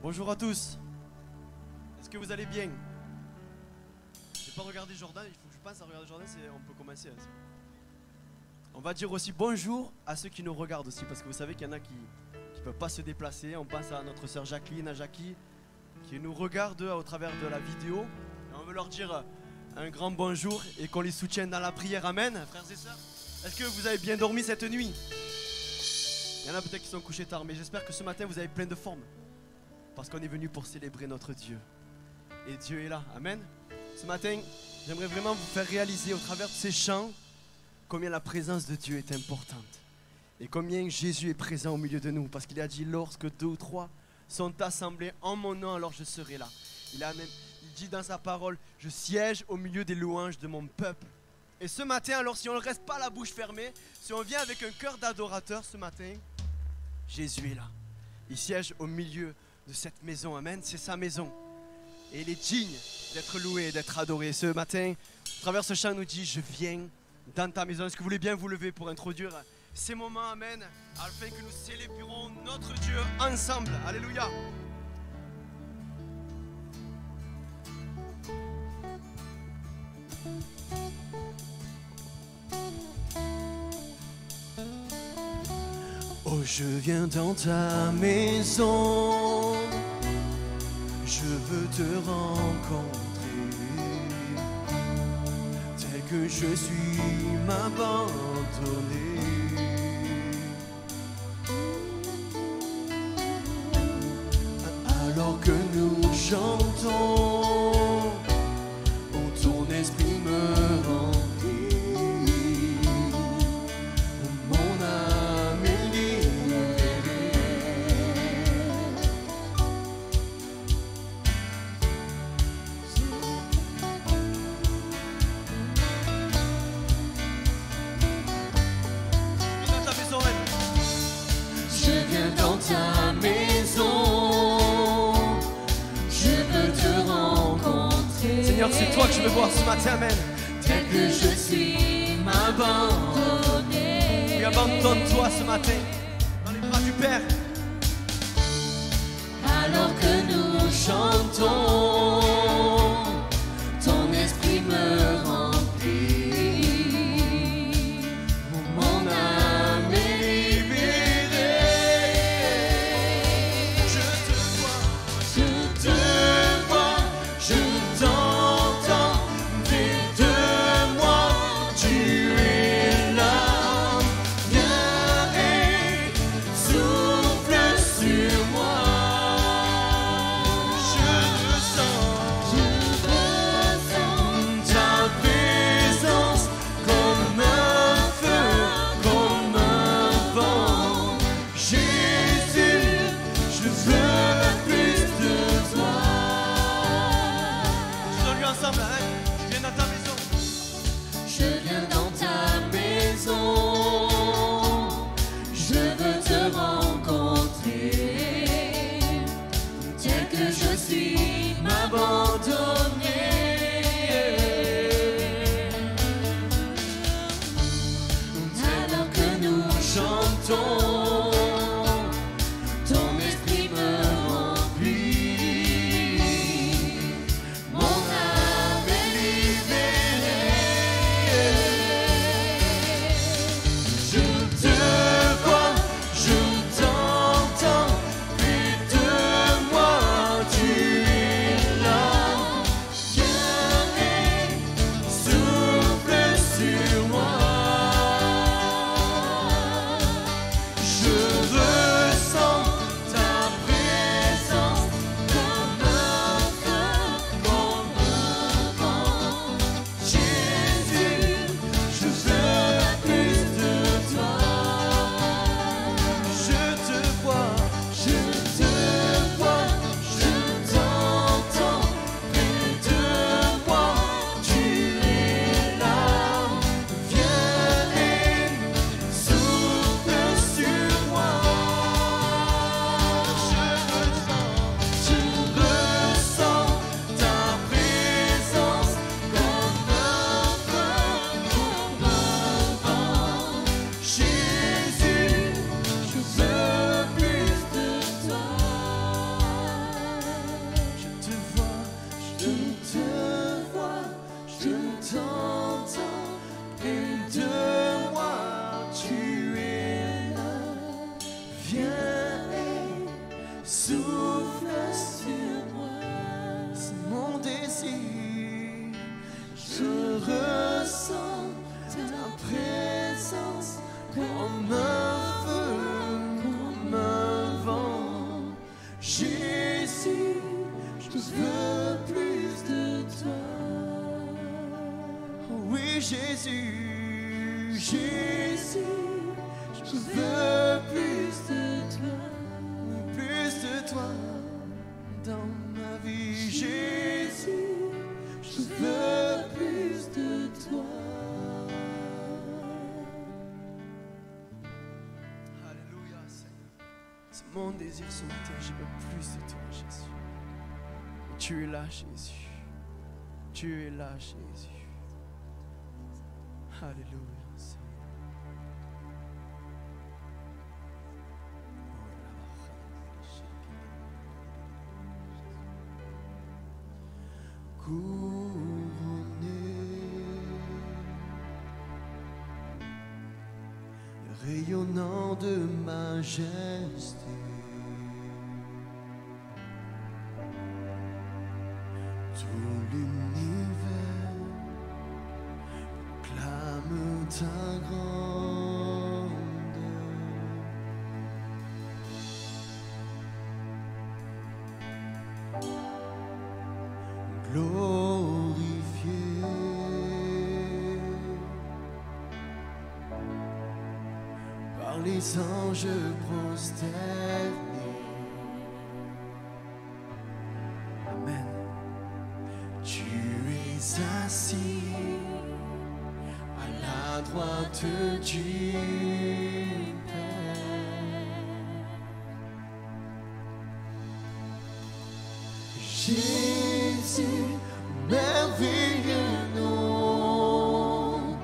Bonjour à tous. Est-ce que vous allez bien? J'ai pas regardé Jordan, il faut que je pense à regarder Jordan, on peut commencer. Hein. On va dire aussi bonjour à ceux qui nous regardent aussi, parce que vous savez qu'il y en a qui ne peuvent pas se déplacer. On pense à notre sœur Jacqueline, à Jackie, qui nous regarde au travers de la vidéo. Et on veut leur dire un grand bonjour et qu'on les soutienne dans la prière. Amen, frères et sœurs. Est-ce que vous avez bien dormi cette nuit? Il y en a peut-être qui sont couchés tard, mais j'espère que ce matin vous avez plein de forme. Parce qu'on est venu pour célébrer notre Dieu. Et Dieu est là, amen. Ce matin, j'aimerais vraiment vous faire réaliser au travers de ces chants combien la présence de Dieu est importante. Et combien Jésus est présent au milieu de nous. Parce qu'il a dit, lorsque 2 ou 3 sont assemblés en mon nom, alors je serai là. Il dit dans sa parole, je siège au milieu des louanges de mon peuple. Et ce matin, alors si on ne reste pas la bouche fermée, si on vient avec un cœur d'adorateur ce matin, Jésus est là. Il siège au milieu de cette maison, amen, c'est sa maison. Et il est digne d'être loué, d'être adoré. Ce matin, à travers ce chant, il nous dit, je viens dans ta maison. Est-ce que vous voulez bien vous lever pour introduire ces moments, amen, afin que nous célébrons notre Dieu ensemble, alléluia. Oh, je viens dans ta maison, je veux te rencontrer, tel que je suis m'abandonner. Alors que nous chantons, oh, ton esprit me remplit. Seigneur, c'est toi que je veux voir ce matin, amen. Tel que je suis m'abandonner. Oui, abandonne-toi ce matin dans les bras du Père. Alors que nous chantons, ton esprit me remplit. Mon âme est libérée. Je te vois, je t'entends. Près de moi, tu es là. Viens et souffle sur moi. Je souffle sur moi. C'est mon désir. Je ressens ta présence comme un feu, comme un vent. Jésus, je veux plus de toi. Oh oui, Jésus. Jésus, je veux plus de toi. Plus de toi dans ma vie. Jésus, je veux plus de toi. Alléluia, Seigneur. C'est mon désir ce matin. Je veux plus de toi, Jésus. Tu es là, Jésus. Tu es là, Jésus. Alléluia, Seigneur. Couronné, rayonnant de majesté, tout l'univers clame ta grandeur. Glorifié par les anges prosternés. Amen. Tu es assis à la droite du Père. Jésus, merveilleux nom,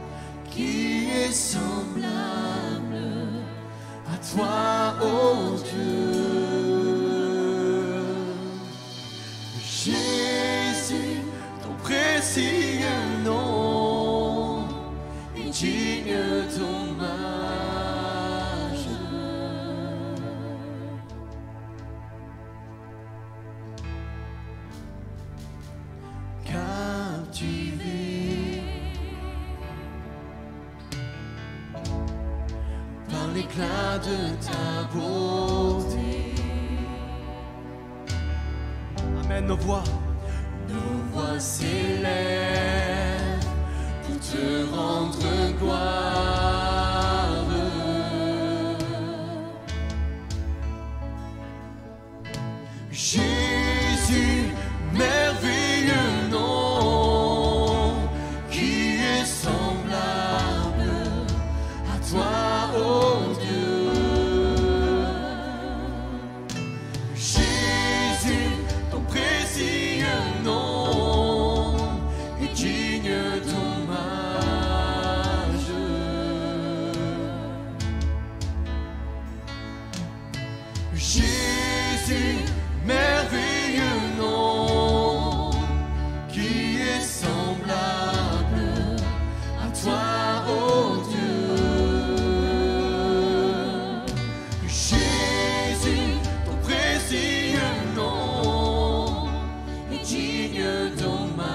qui est semblable à toi, ô Dieu. Jésus, ton précieux nom est digne d'hommage. Captivé par l'éclat de ta beauté. Amen. Nos voix s'élèvent pour te rendre gloire. Jésus, merveilleux nom, qui est semblable à toi, ô Dieu. Jésus, ton précieux nom est digne d'hommage. Jésus, merveilleux nom, qui est semblable à toi, ô Dieu. Jésus, ton précieux nom est digne d'hommage.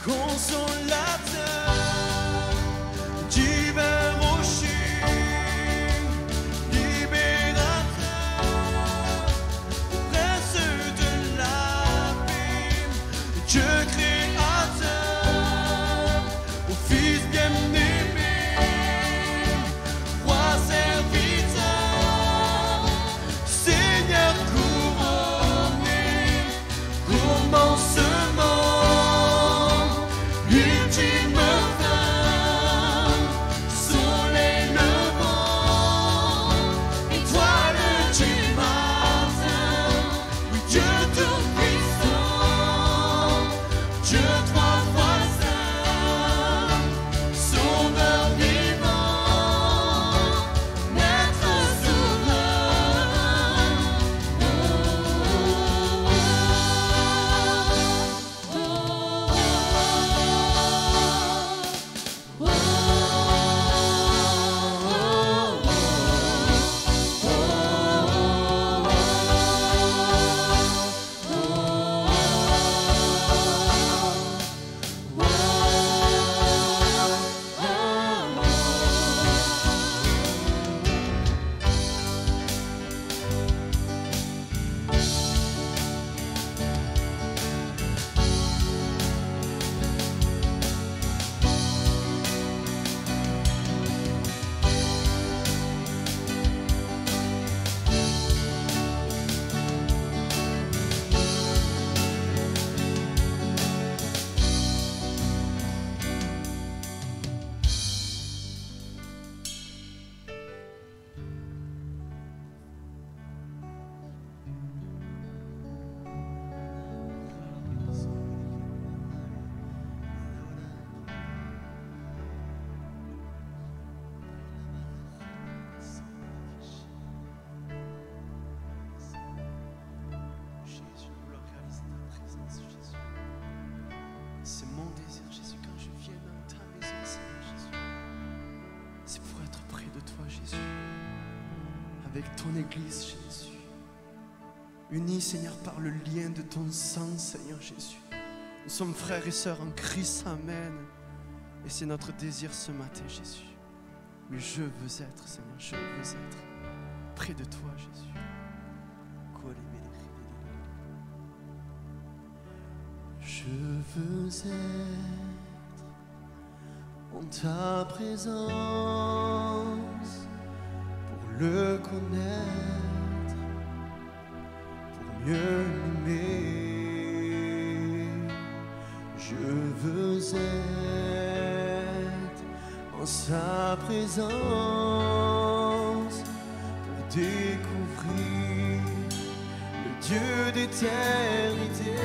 Consolateur, divin rocher, libérateur, prince de la paix, Dieu créateur, ô Fils bien-aimé, roi serviteur, Seigneur couronné, commencement ultime. de toi, Jésus, avec ton Église, Jésus. Unis, Seigneur, par le lien de ton sang, Seigneur Jésus. Nous sommes frères et sœurs en Christ, Amen. Et c'est notre désir ce matin, Jésus. Oui, je veux être, Seigneur, je veux être près de toi, Jésus. Je veux être en ta présence pour le connaître, pour mieux l'aimer. Je veux être en sa présence pour découvrir le Dieu d'éternité.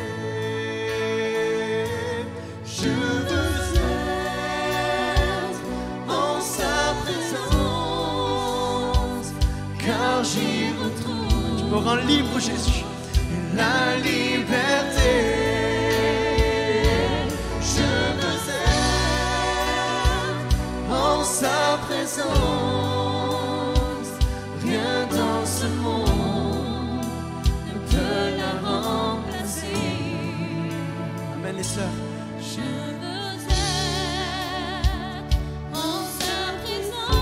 Je veux être en sa présence, car j'y retrouve. Tu me rends libre, Jésus, et la liberté. Je veux être en sa présence. Rien dans ce monde ne peut la remplacer. Amen, les sœurs. Je veux être en sa présence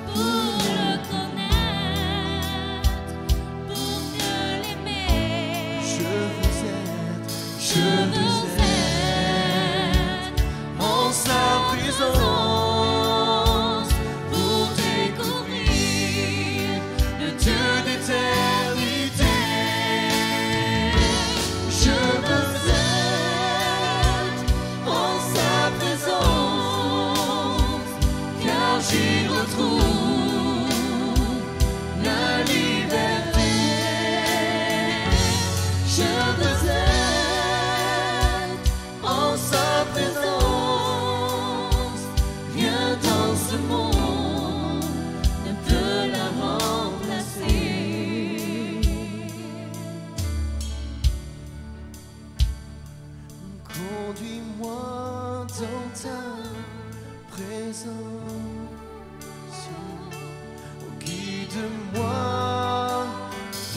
pour le connaître, pour mieux l'aimer. Je veux être en sa présence pour découvrir le Dieu d'éternité. Je veux en sa présence, car j'y retrouve la liberté. Je veux être en sa présence. Rien dans ce monde ne peut la remplacer. Conduis-moi dans ta présence, oh, guide-moi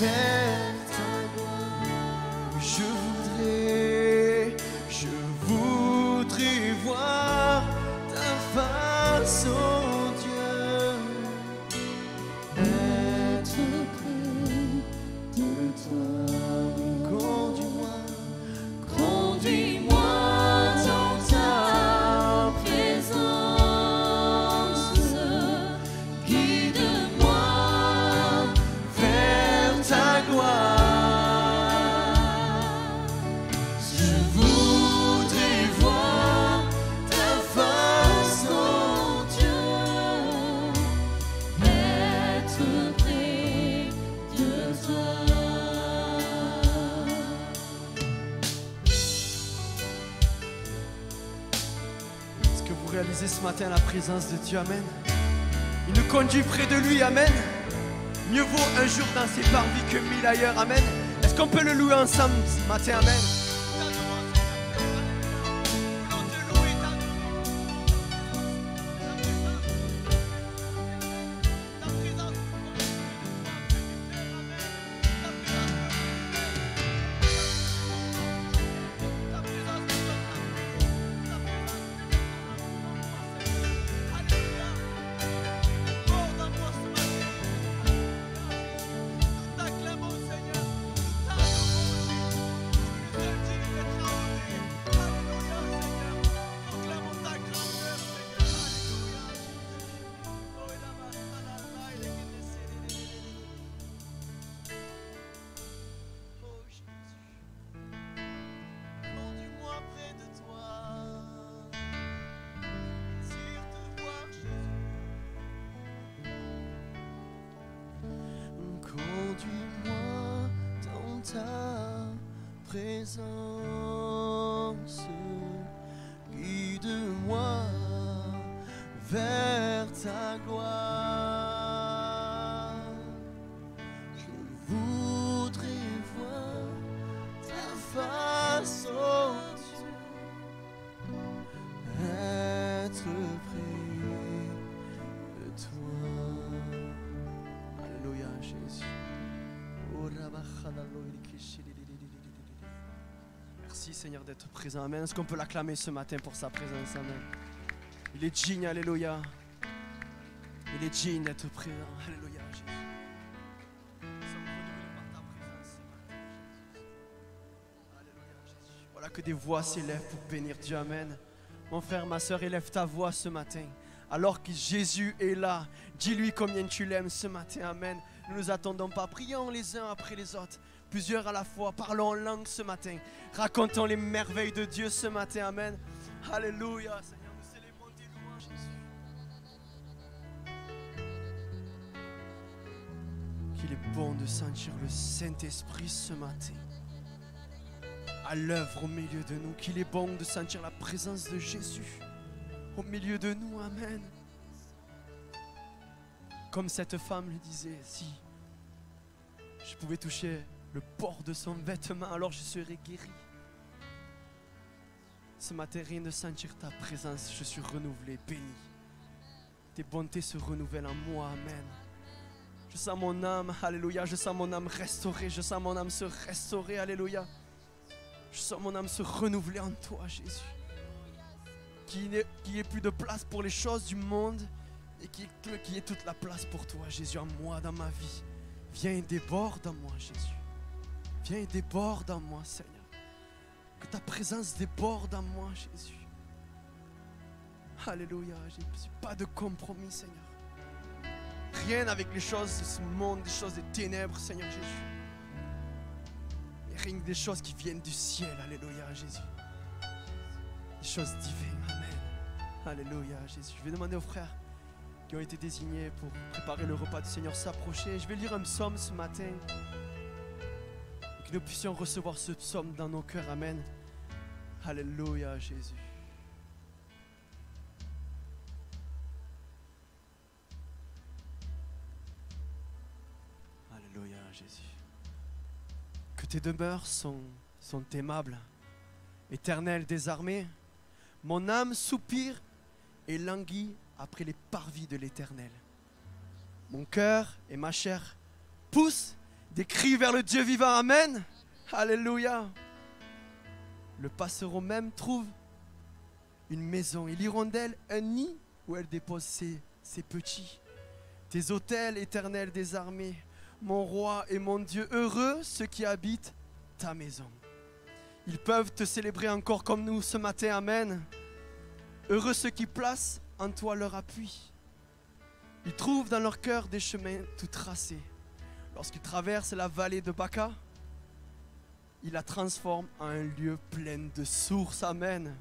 vers ta gloire. Je voudrais voir ta face, oh Dieu, être près de toi. Conduis-moi. Conduis-moi dans ta présence, guide-moi vers ta gloire. Je voudrais voir ta face, oh Dieu, être près de toi. Est-ce que vous réalisez ce matin la présence de Dieu? Amen. Il nous conduit près de lui. Amen. Mieux vaut un jour dans ses parvis que 1000 ailleurs. Amen. Est-ce qu'on peut le louer ensemble ce matin? Amen. Conduis-moi dans ta présence, guide-moi vers ta gloire. Je voudrais voir ta face, oh Dieu, être près Merci Seigneur d'être présent. Amen. Est-ce qu'on peut l'acclamer ce matin pour sa présence? Amen. Il est digne, alléluia. Il est digne d'être présent. Alléluia, Jésus. Nous sommes renouvelés par ta présence ce matin, Jésus. Alléluia, Jésus. Voilà que des voix s'élèvent pour bénir Dieu. Amen. Mon frère, ma soeur, élève ta voix ce matin. Alors que Jésus est là, dis-lui combien tu l'aimes ce matin. Amen. Nous ne nous attendons pas. Prions les uns après les autres. Plusieurs à la fois. Parlons en langue ce matin. Racontons les merveilles de Dieu ce matin. Amen. Alléluia. Seigneur, nous célébrons tes louanges, Jésus. Qu'il est bon de sentir le Saint-Esprit ce matin à l'œuvre au milieu de nous. Qu'il est bon de sentir la présence de Jésus au milieu de nous. Amen. Comme cette femme le disait, si je pouvais toucher le bord de son vêtement, alors je serais guéri. Ce matin, rien de sentir ta présence, je suis renouvelé, béni. Tes bontés se renouvellent en moi. Amen. Je sens mon âme, alléluia, je sens mon âme restaurée, je sens mon âme se restaurer, alléluia. Je sens mon âme se renouveler en toi, Jésus. Qu'il n'y ait plus de place pour les choses du monde et qu'il y ait toute la place pour toi, Jésus, en moi, dans ma vie. Viens et déborde en moi, Jésus. Viens et déborde en moi, Seigneur. Que ta présence déborde en moi, Jésus. Alléluia, je n'ai pas de compromis, Seigneur. Rien avec les choses de ce monde, des choses des ténèbres, Seigneur Jésus. Et rien que des choses qui viennent du ciel, alléluia, Jésus. Des choses divines, amen. Alléluia, Jésus. Je vais demander aux frères qui ont été désignés pour préparer le repas du Seigneur s'approcher. Je vais lire un psaume ce matin. Et que nous puissions recevoir ce psaume dans nos cœurs, amen. Alléluia, Jésus. Alléluia, Jésus. Que tes demeures sont aimables, éternel des armées. Mon âme soupire et languit après les parvis de l'Éternel. Mon cœur et ma chair poussent des cris vers le Dieu vivant. Amen. Alléluia. Le passereau même trouve une maison et l'hirondelle un nid où elle dépose ses petits. Tes autels, éternel des armées, mon roi et mon Dieu, heureux ceux qui habitent ta maison. Ils peuvent te célébrer encore comme nous ce matin. Amen. Heureux ceux qui placent en toi leur appui. Ils trouvent dans leur cœur des chemins tout tracés. Lorsqu'ils traversent la vallée de Baca, ils la transforment en un lieu plein de sources. Amen.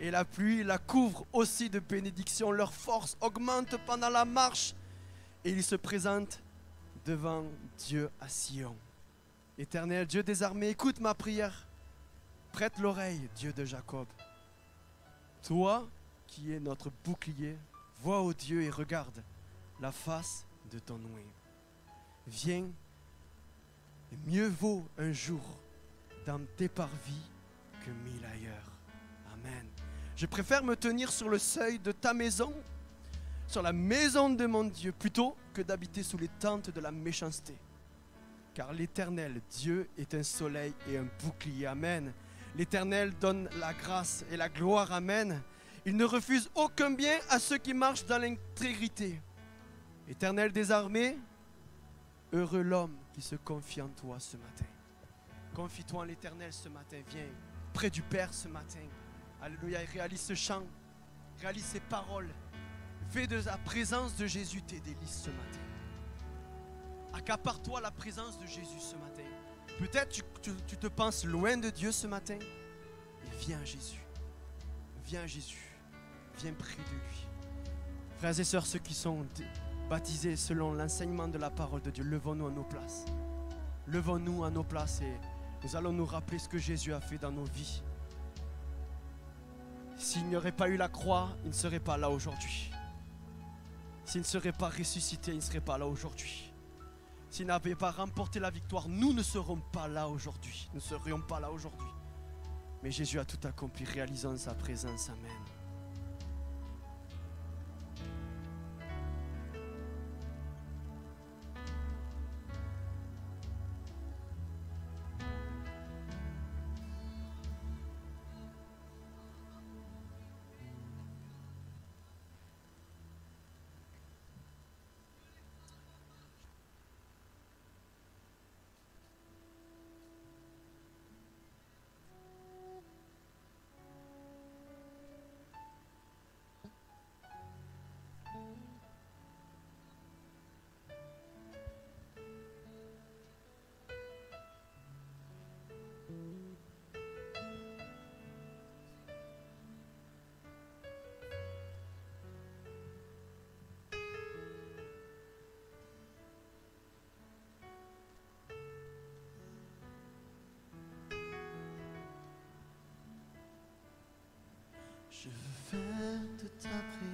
Et la pluie la couvre aussi de bénédictions. Leur force augmente pendant la marche. Et ils se présentent devant Dieu à Sion. Éternel, Dieu des armées, écoute ma prière. Prête l'oreille, Dieu de Jacob. Toi qui es notre bouclier, vois, ô Dieu, et regarde la face de ton oint. Viens, et mieux vaut un jour dans tes parvis que 1000 ailleurs. Amen. Je préfère me tenir sur le seuil de ta maison, sur la maison de mon Dieu, plutôt que d'habiter sous les tentes de la méchanceté. Car l'Éternel, Dieu, est un soleil et un bouclier. Amen. L'Éternel donne la grâce et la gloire. Amen. Il ne refuse aucun bien à ceux qui marchent dans l'intégrité. Éternel des armées, heureux l'homme qui se confie en toi ce matin. Confie-toi en l'Éternel ce matin. Viens près du Père ce matin. Alléluia. Et réalise ce chant. Réalise ces paroles. Fais de la présence de Jésus tes délices ce matin. Accapare-toi la présence de Jésus ce matin. Peut-être tu te penses loin de Dieu ce matin. Et viens Jésus. Viens Jésus. Viens près de lui. Frères et sœurs, ceux qui sont baptisés selon l'enseignement de la parole de Dieu, levons-nous à nos places. Levons-nous à nos places et nous allons nous rappeler ce que Jésus a fait dans nos vies. S'il n'y aurait pas eu la croix, il ne serait pas là aujourd'hui. S'il ne serait pas ressuscité, il ne serait pas là aujourd'hui. S'il n'avait pas remporté la victoire, nous ne serons pas là aujourd'hui. Nous ne serions pas là aujourd'hui. Mais Jésus a tout accompli, réalisant sa présence. Amen.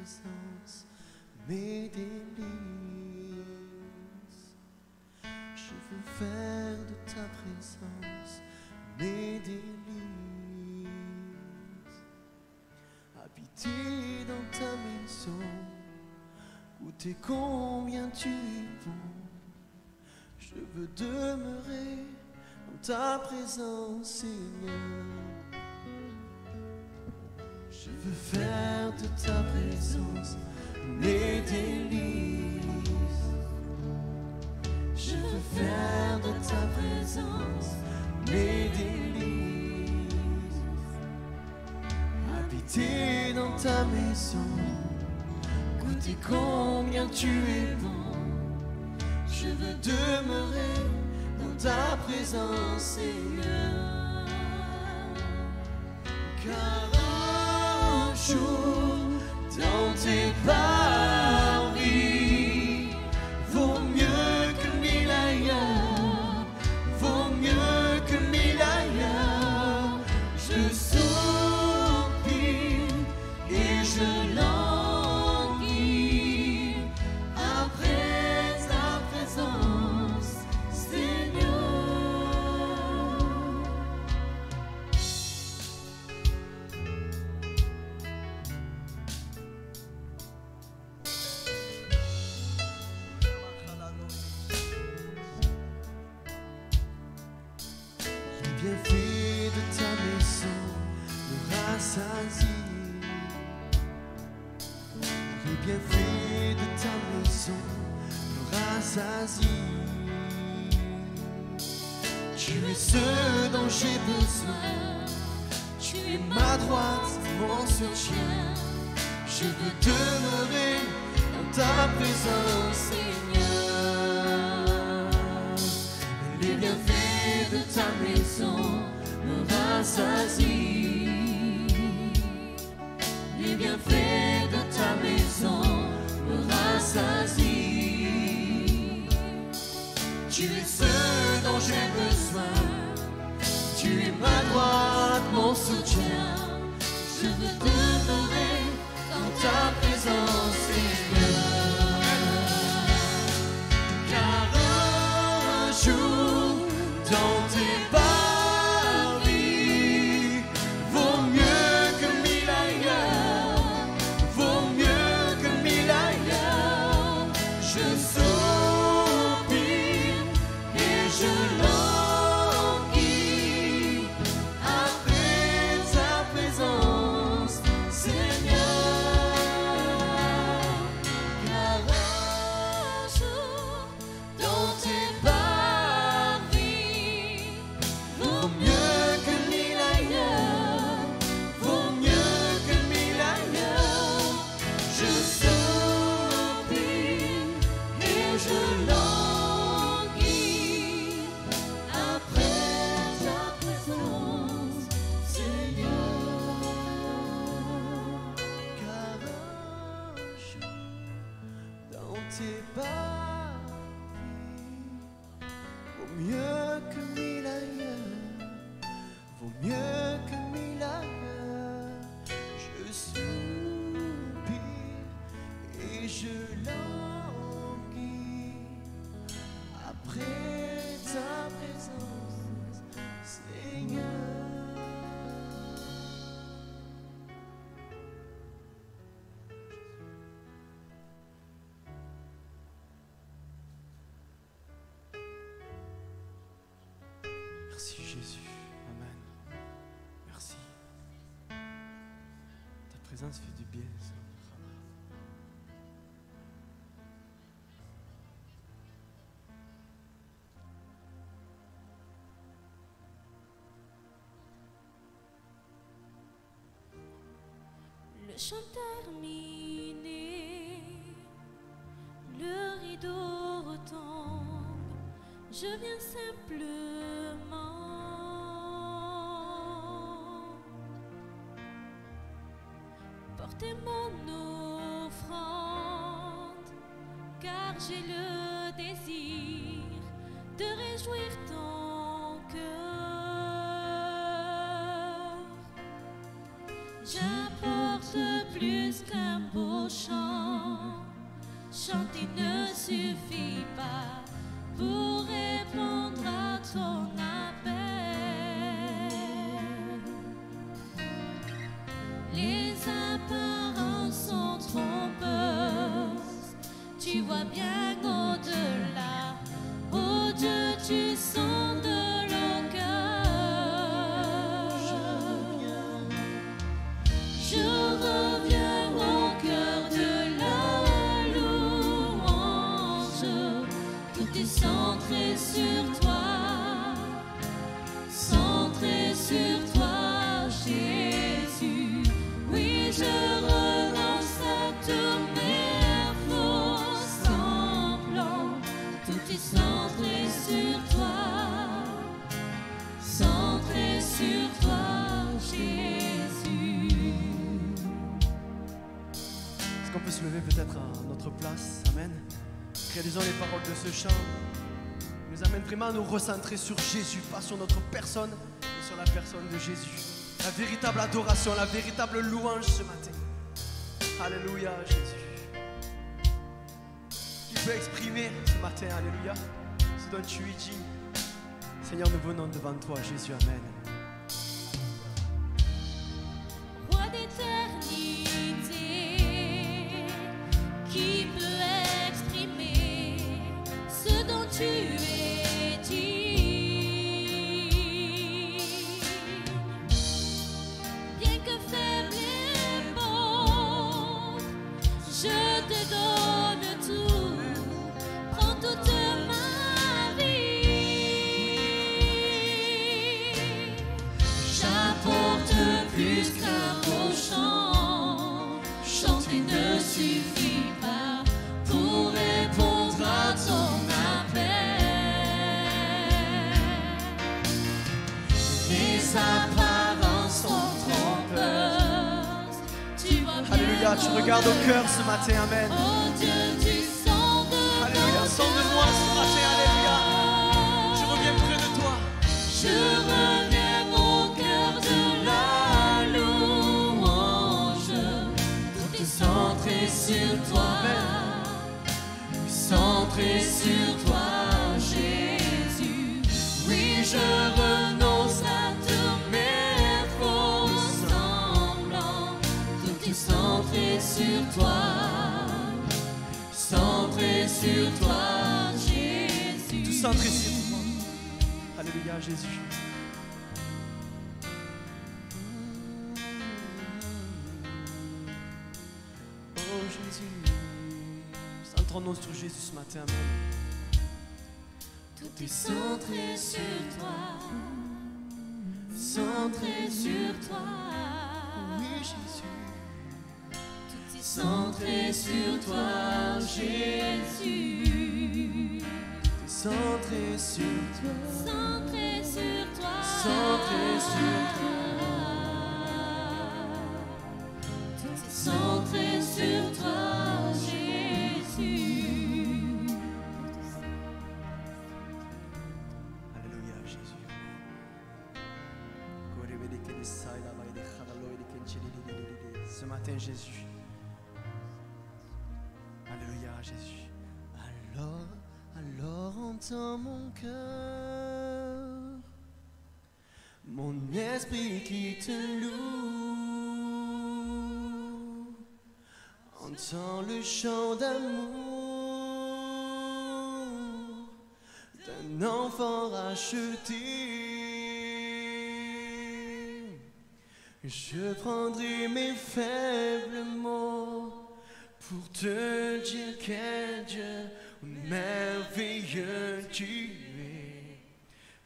présence mes délices. Je veux faire de ta présence mes délices. Habiter dans ta maison, goûter combien tu es bon. Je veux demeurer dans ta présence, Seigneur. Je veux faire de ta présence mes délices. Je veux faire de ta présence mes délices. Habiter dans ta maison, goûter combien tu es bon. Je veux demeurer dans ta présence, Seigneur. Car un jour dans tes paris vaut mieux que mille ailleurs, vaut mieux que mille ailleurs. Je soupire et je languis après ta présence, Seigneur. Les bienfaits de ta maison me rassasient. Les bienfaits de ta maison me rassasient. Tu es ce dont j'ai besoin. Tu es ma droite, mon soutien. Je veux demeurer dans ta présence, Seigneur. Les bienfaits de ta maison me rassasient. Les bienfaits de ta maison me rassasient. Tu es ce dont j'ai besoin. Tu es ma droite, mon soutien. Je veux demeurer dans ta présence, Seigneur. Car un jour dans tes paris vaut mieux que mille ailleurs, vaut mieux que mille ailleurs. Je soupire et je languis après ta présence, Seigneur. Car un jour dans tes paris vaut mieux que mille ailleurs, vaut mieux que mille ailleurs. Je soupire et je languis après ta présence, Seigneur. Car un jour dans tes paris vaut mieux que mille ailleurs, vaut mieux que mille ailleurs. Je soupire et je languis après ta présence, Seigneur. Merci Jésus, Amen. Merci. Ta présence fait du bien, Seigneur. Le chant terminé, le rideau retombe, je viens simplement porter mon offrande, car j'ai le désir de réjouir ton cœur. J'apporte plus qu'un beau nos chants. Chanter ne suffit pas pour répondre à ton appel. Les apparences sont trompeuses, tu vois bien au-delà. Oh Dieu, tu sondes le cœur. Je reviens au cœur de la louange. Tout est centré sur toi, centré sur toi, Jésus. Oui, je renonce à tous mes faux semblants. Tout est centré sur toi, centré sur toi, Jésus. Est-ce qu'on peut se lever peut-être à notre place? Amen. Réalisons les paroles de ce chant. Il nous amène vraiment à nous recentrer sur Jésus, pas sur notre personne, mais sur la personne de Jésus. La véritable adoration, la véritable louange ce matin. Alléluia, Jésus. Tu peux exprimer ce matin, alléluia, ce dont tu es digne. Seigneur, nous venons devant toi, Jésus, amen. Roi d'éternité, qui peut exprimer ce dont tu es digne? Bien que faible et pauvre, je te donne tout, prends toute ma vie. J'apporte plus qu'un beau chant, chanter ne suffit pas pour répondre à ton appel. Les apparences sont trompeuses, tu vois bien. Alléluia, tu regardes au cœur ce matin, amen. Oh Dieu, tu sondes Alléluia, sonde-moi ce matin, alléluia. Je reviens près de toi. Je reviens au cœur de la louange. Tout est centré sur toi, centré sur toi, Jésus. Oui, je renonce à tous mes faux semblants. Tout est centré sur toi, centré sur toi, Jésus. Tout centré sur toi. Alléluia, Jésus. Oh Jésus. Centrons-nous sur Jésus ce matin, amen. Tout est centré sur toi, centré sur toi. Oui, Jésus. Tout est centré sur toi, Jésus. T'es centré sur toi. Centré sur toi, Centré sur toi. Tout est centré sur toi, Jésus. Alléluia, Jésus. Ce matin, Jésus. Alléluia, Jésus. Alors entends mon cœur, mon esprit qui te loue. Entends le chant d'amour d'un enfant racheté. Je prendrai mes faibles mots pour te dire quel Dieu merveilleux tu es.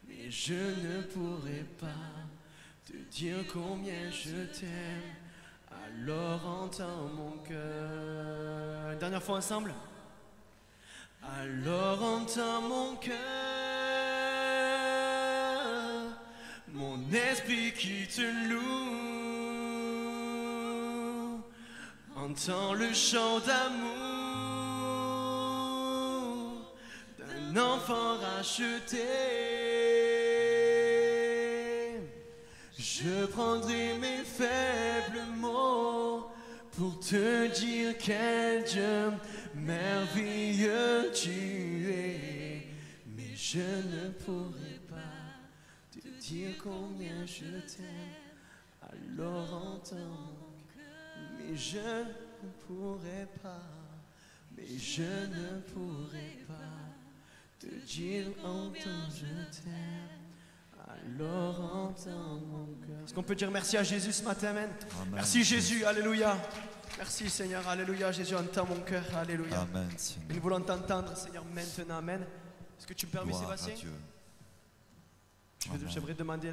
Mais je ne pourrai pas te dire combien je t'aime. Alors entends mon cœur. Une dernière fois ensemble. Alors entends mon cœur, mon esprit qui te loue. Entends le chant d'amour d'un enfant racheté. Je prendrai mes faibles mots pour te dire quel Dieu merveilleux tu es. Mais je ne pourrais pas te dire combien je t'aime. Alors entends mon cœur. Mais je ne pourrais pas. Mais je ne pourrais pas te dire entends je t'aime. Alors entends mon cœur. Est-ce qu'on peut dire merci à Jésus ce matin, amen? Amen. Merci Jésus, alléluia. Merci Seigneur, alléluia. Jésus, entends mon cœur, alléluia. Amen, Et Seigneur. nous voulons t'entendre, Seigneur, maintenant, amen. Est-ce que tu me permets, Gloire à Sébastien? Dieu. J'aimerais demander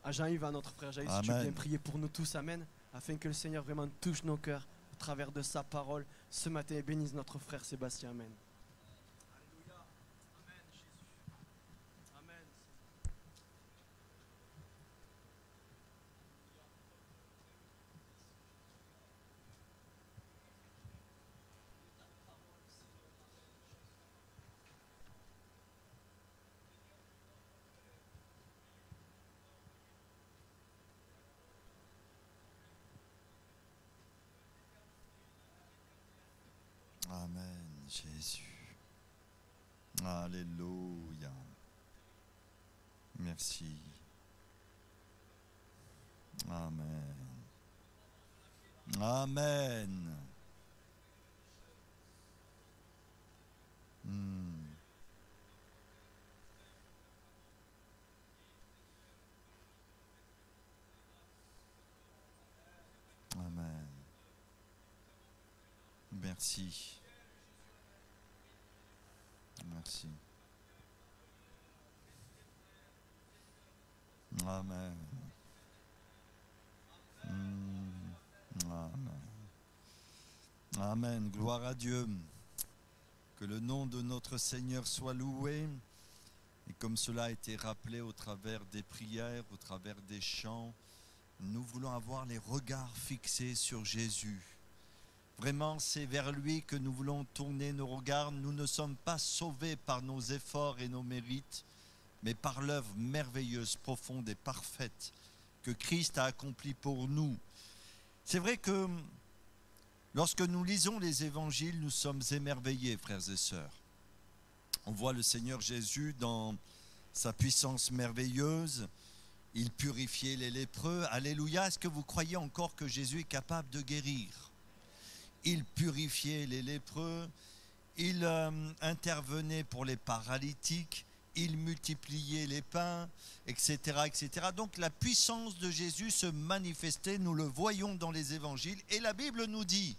à Jean-Yves, à notre frère Jean-Yves, si tu veux Amen. bien prier pour nous tous, amen, afin que le Seigneur vraiment touche nos cœurs au travers de sa parole ce matin et bénisse notre frère Sébastien, amen. Alléluia, amen, Jésus, amen. Amen, Jésus. Alléluia. Merci. Amen. Amen. Hmm. Amen. Merci. Merci. Amen. Amen. Amen. Gloire à Dieu. Que le nom de notre Seigneur soit loué. Et comme cela a été rappelé au travers des prières, au travers des chants, nous voulons avoir les regards fixés sur Jésus. Vraiment, c'est vers lui que nous voulons tourner nos regards. Nous ne sommes pas sauvés par nos efforts et nos mérites, mais par l'œuvre merveilleuse, profonde et parfaite que Christ a accomplie pour nous. C'est vrai que lorsque nous lisons les évangiles, nous sommes émerveillés, frères et sœurs. On voit le Seigneur Jésus dans sa puissance merveilleuse. Il purifiait les lépreux. Alléluia. Est-ce que vous croyez encore que Jésus est capable de guérir? Il purifiait les lépreux, il intervenait pour les paralytiques, il multipliait les pains, etc., etc. Donc la puissance de Jésus se manifestait, nous le voyons dans les évangiles, et la Bible nous dit,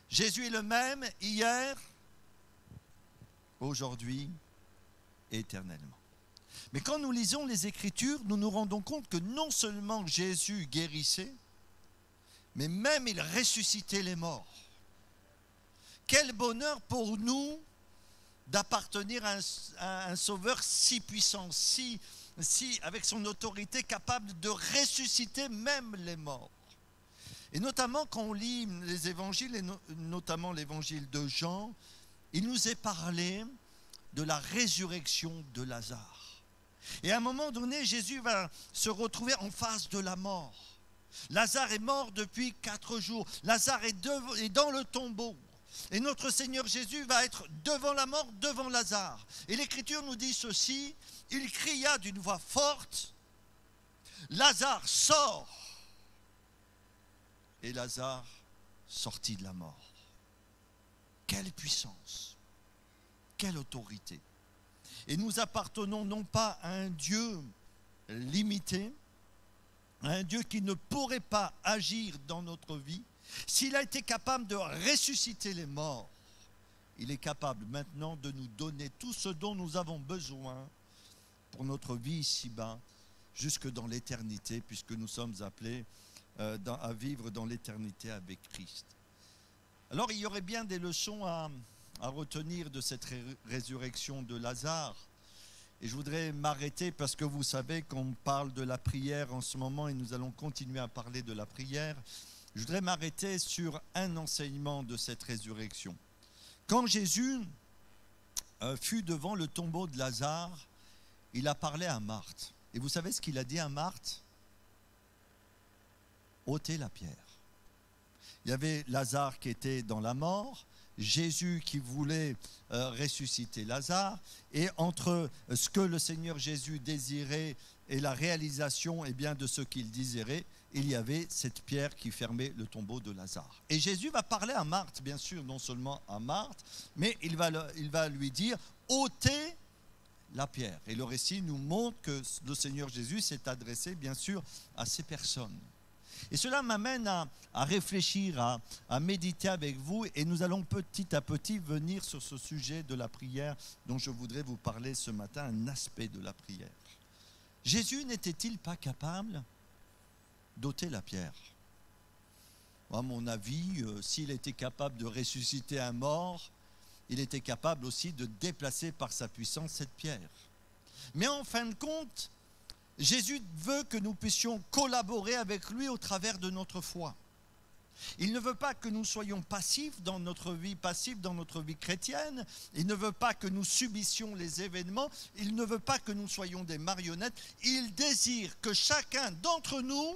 Jésus est le même hier, aujourd'hui, et éternellement. Mais quand nous lisons les Écritures, nous nous rendons compte que non seulement Jésus guérissait, mais même il ressuscitait les morts. Quel bonheur pour nous d'appartenir à un sauveur si puissant, si avec son autorité capable de ressusciter même les morts. Et notamment quand on lit les évangiles, et notamment l'évangile de Jean, il nous est parlé de la résurrection de Lazare. Et à un moment donné, Jésus va se retrouver en face de la mort. Lazare est mort depuis 4 jours. Lazare est dans le tombeau. Et notre Seigneur Jésus va être devant la mort, devant Lazare. Et l'Écriture nous dit ceci, il cria d'une voix forte, Lazare sort. Et Lazare sortit de la mort. Quelle puissance, quelle autorité. Et nous appartenons non pas à un Dieu limité, un Dieu qui ne pourrait pas agir dans notre vie. S'il a été capable de ressusciter les morts, il est capable maintenant de nous donner tout ce dont nous avons besoin pour notre vie ici-bas, jusque dans l'éternité, puisque nous sommes appelés à vivre dans l'éternité avec Christ. Alors il y aurait bien des leçons à retenir de cette résurrection de Lazare. Et je voudrais m'arrêter parce que vous savez qu'on parle de la prière en ce moment et nous allons continuer à parler de la prière. Je voudrais m'arrêter sur un enseignement de cette résurrection. Quand Jésus fut devant le tombeau de Lazare, il a parlé à Marthe. Et vous savez ce qu'il a dit à Marthe? Ôtez la pierre. Il y avait Lazare qui était dans la mort, Jésus qui voulait ressusciter Lazare, et entre ce que le Seigneur Jésus désirait et la réalisation de ce qu'il désirait, il y avait cette pierre qui fermait le tombeau de Lazare. Et Jésus va parler à Marthe, bien sûr, non seulement à Marthe, mais il va lui dire « ôtez la pierre ». Et le récit nous montre que le Seigneur Jésus s'est adressé, bien sûr, à ces personnes. Et cela m'amène à réfléchir, à méditer avec vous, et nous allons petit à petit venir sur ce sujet de la prière dont je voudrais vous parler ce matin, un aspect de la prière. Jésus n'était-il pas capable d'ôter la pierre? À mon avis, s'il était capable de ressusciter un mort, il était capable aussi de déplacer par sa puissance cette pierre. Mais en fin de compte, Jésus veut que nous puissions collaborer avec lui au travers de notre foi. Il ne veut pas que nous soyons passifs dans notre vie chrétienne. Il ne veut pas que nous subissions les événements. Il ne veut pas que nous soyons des marionnettes. Il désire que chacun d'entre nous,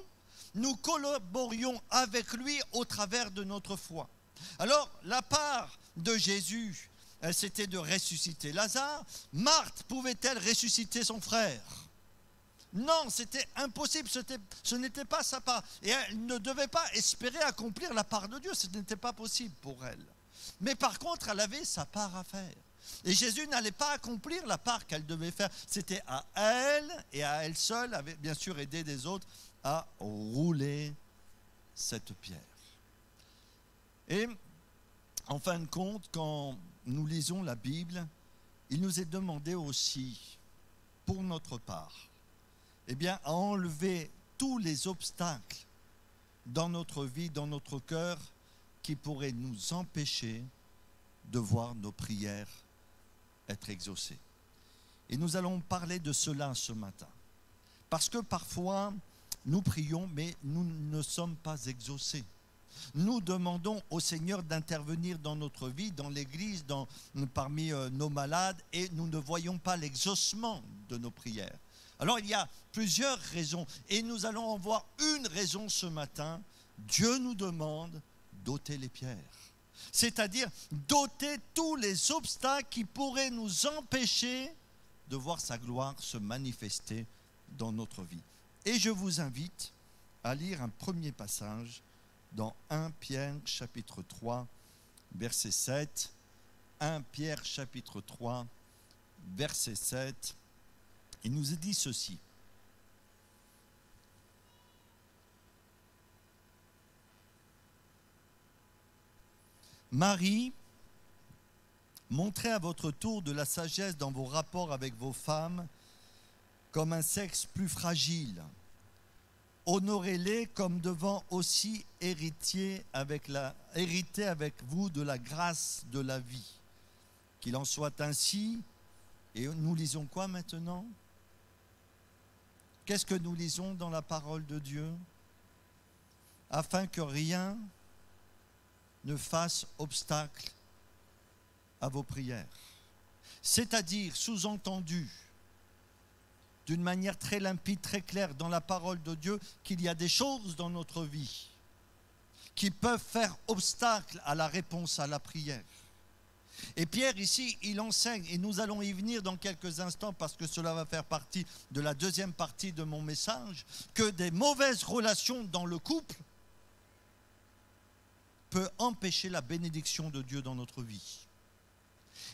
nous collaborions avec lui au travers de notre foi. Alors, la part de Jésus, c'était de ressusciter Lazare. Marthe pouvait-elle ressusciter son frère? Non, c'était impossible, ce n'était pas sa part. Et elle ne devait pas espérer accomplir la part de Dieu, ce n'était pas possible pour elle. Mais par contre, elle avait sa part à faire. Et Jésus n'allait pas accomplir la part qu'elle devait faire. C'était à elle et à elle seule, avec bien sûr aidé des autres, à rouler cette pierre. Et en fin de compte, quand nous lisons la Bible, il nous est demandé aussi, pour notre part, à enlever tous les obstacles dans notre vie, dans notre cœur, qui pourraient nous empêcher de voir nos prières être exaucées. Et nous allons parler de cela ce matin. Parce que parfois, nous prions, mais nous ne sommes pas exaucés. Nous demandons au Seigneur d'intervenir dans notre vie, dans l'Église, parmi nos malades, et nous ne voyons pas l'exaucement de nos prières. Alors il y a plusieurs raisons, et nous allons en voir une raison ce matin. Dieu nous demande d'ôter les pierres, c'est-à-dire d'ôter tous les obstacles qui pourraient nous empêcher de voir sa gloire se manifester dans notre vie. Et je vous invite à lire un premier passage dans 1 Pierre chapitre 3, verset 7. 1 Pierre chapitre 3, verset 7. Il nous est dit ceci. Marie, montrez à votre tour de la sagesse dans vos rapports avec vos femmes, comme un sexe plus fragile. Honorez-les comme devant aussi hériter avec vous de la grâce de la vie. Qu'il en soit ainsi. Et nous lisons quoi maintenant? Qu'est-ce que nous lisons dans la parole de Dieu? Afin que rien ne fasse obstacle à vos prières. C'est-à-dire, sous-entendu, d'une manière très limpide, très claire dans la parole de Dieu, qu'il y a des choses dans notre vie qui peuvent faire obstacle à la réponse à la prière. Et Pierre ici, il enseigne, et nous allons y venir dans quelques instants parce que cela va faire partie de la deuxième partie de mon message, que des mauvaises relations dans le couple peuvent empêcher la bénédiction de Dieu dans notre vie.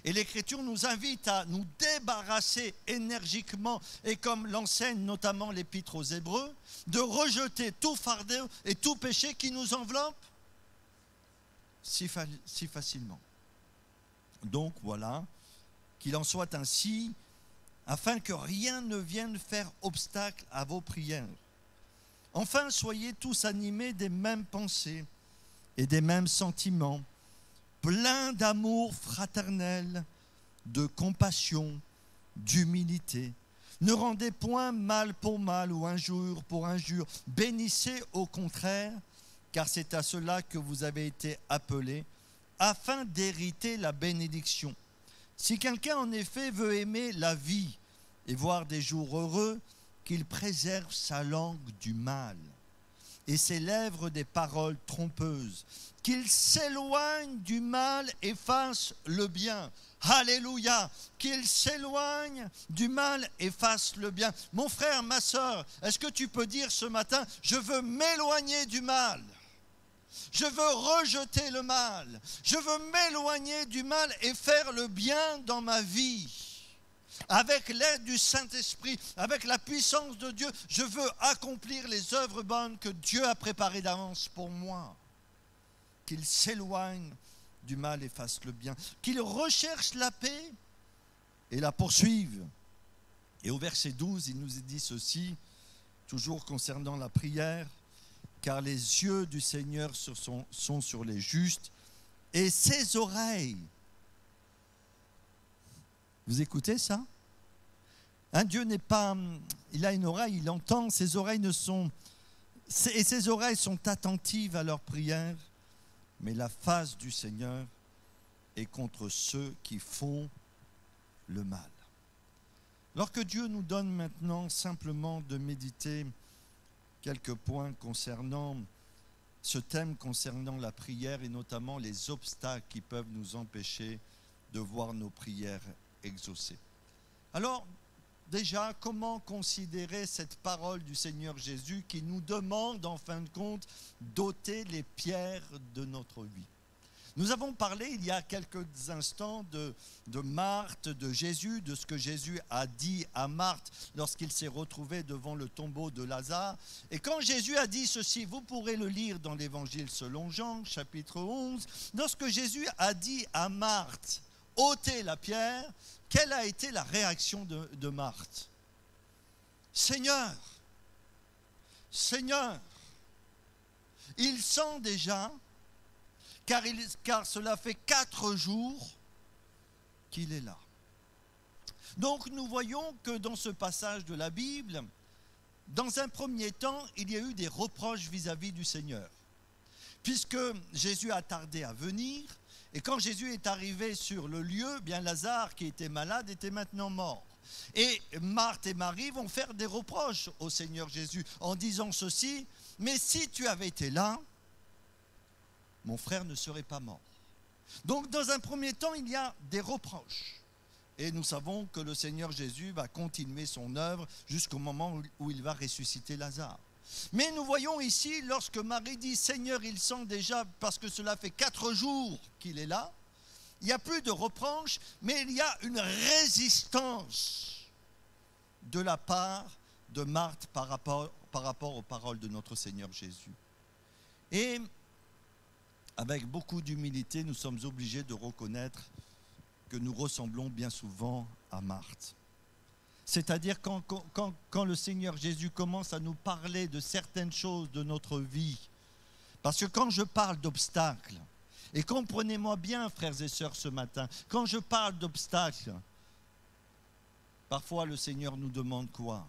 Et l'Écriture nous invite à nous débarrasser énergiquement, et comme l'enseigne notamment l'Épître aux Hébreux, de rejeter tout fardeau et tout péché qui nous enveloppe si facilement. Donc voilà, qu'il en soit ainsi, afin que rien ne vienne faire obstacle à vos prières. Enfin, soyez tous animés des mêmes pensées et des mêmes sentiments, pleins d'amour fraternel, de compassion, d'humilité. Ne rendez point mal pour mal ou injure pour injure. Bénissez au contraire, car c'est à cela que vous avez été appelés, afin d'hériter la bénédiction. Si quelqu'un en effet veut aimer la vie et voir des jours heureux, qu'il préserve sa langue du mal et ses lèvres des paroles trompeuses. Qu'il s'éloigne du mal et fasse le bien. Alléluia. Qu'il s'éloigne du mal et fasse le bien. Mon frère, ma sœur, est-ce que tu peux dire ce matin, je veux m'éloigner du mal. Je veux rejeter le mal. Je veux m'éloigner du mal et faire le bien dans ma vie. Avec l'aide du Saint-Esprit, avec la puissance de Dieu, je veux accomplir les œuvres bonnes que Dieu a préparées d'avance pour moi. Qu'il s'éloigne du mal et fasse le bien. Qu'il recherche la paix et la poursuive. Et au verset 12, il nous dit ceci, toujours concernant la prière, car les yeux du Seigneur sont sur les justes et ses oreilles. Vous écoutez ça? Un Dieu n'est pas, il a une oreille, il entend, ses oreilles ses oreilles sont attentives à leurs prières, mais la face du Seigneur est contre ceux qui font le mal. Alors que Dieu nous donne maintenant simplement de méditer quelques points concernant ce thème, concernant la prière et notamment les obstacles qui peuvent nous empêcher de voir nos prières exaucées. Alors, déjà, comment considérer cette parole du Seigneur Jésus qui nous demande, en fin de compte, d'ôter les pierres de notre vie? Nous avons parlé il y a quelques instants de Marthe, de Jésus, de ce que Jésus a dit à Marthe lorsqu'il s'est retrouvé devant le tombeau de Lazare. Et quand Jésus a dit ceci, vous pourrez le lire dans l'Évangile selon Jean, chapitre 11, lorsque Jésus a dit à Marthe, ôtez la pierre, quelle a été la réaction de Marthe? Seigneur, il sent déjà, car cela fait 4 jours qu'il est là. Donc nous voyons que dans ce passage de la Bible, dans un premier temps, il y a eu des reproches vis-à-vis du Seigneur. Puisque Jésus a tardé à venir, et quand Jésus est arrivé sur le lieu, bien Lazare qui était malade était maintenant mort. Et Marthe et Marie vont faire des reproches au Seigneur Jésus en disant ceci, mais si tu avais été là, mon frère ne serait pas mort. Donc dans un premier temps, il y a des reproches. Et nous savons que le Seigneur Jésus va continuer son œuvre jusqu'au moment où il va ressusciter Lazare. Mais nous voyons ici, lorsque Marie dit « Seigneur, il sent déjà, parce que cela fait 4 jours qu'il est là », il n'y a plus de reproches, mais il y a une résistance de la part de Marthe par rapport aux paroles de notre Seigneur Jésus. Et avec beaucoup d'humilité, nous sommes obligés de reconnaître que nous ressemblons bien souvent à Marthe. C'est-à-dire quand le Seigneur Jésus commence à nous parler de certaines choses de notre vie, parce que quand je parle d'obstacles, et comprenez-moi bien, frères et sœurs, ce matin, quand je parle d'obstacles, parfois le Seigneur nous demande quoi?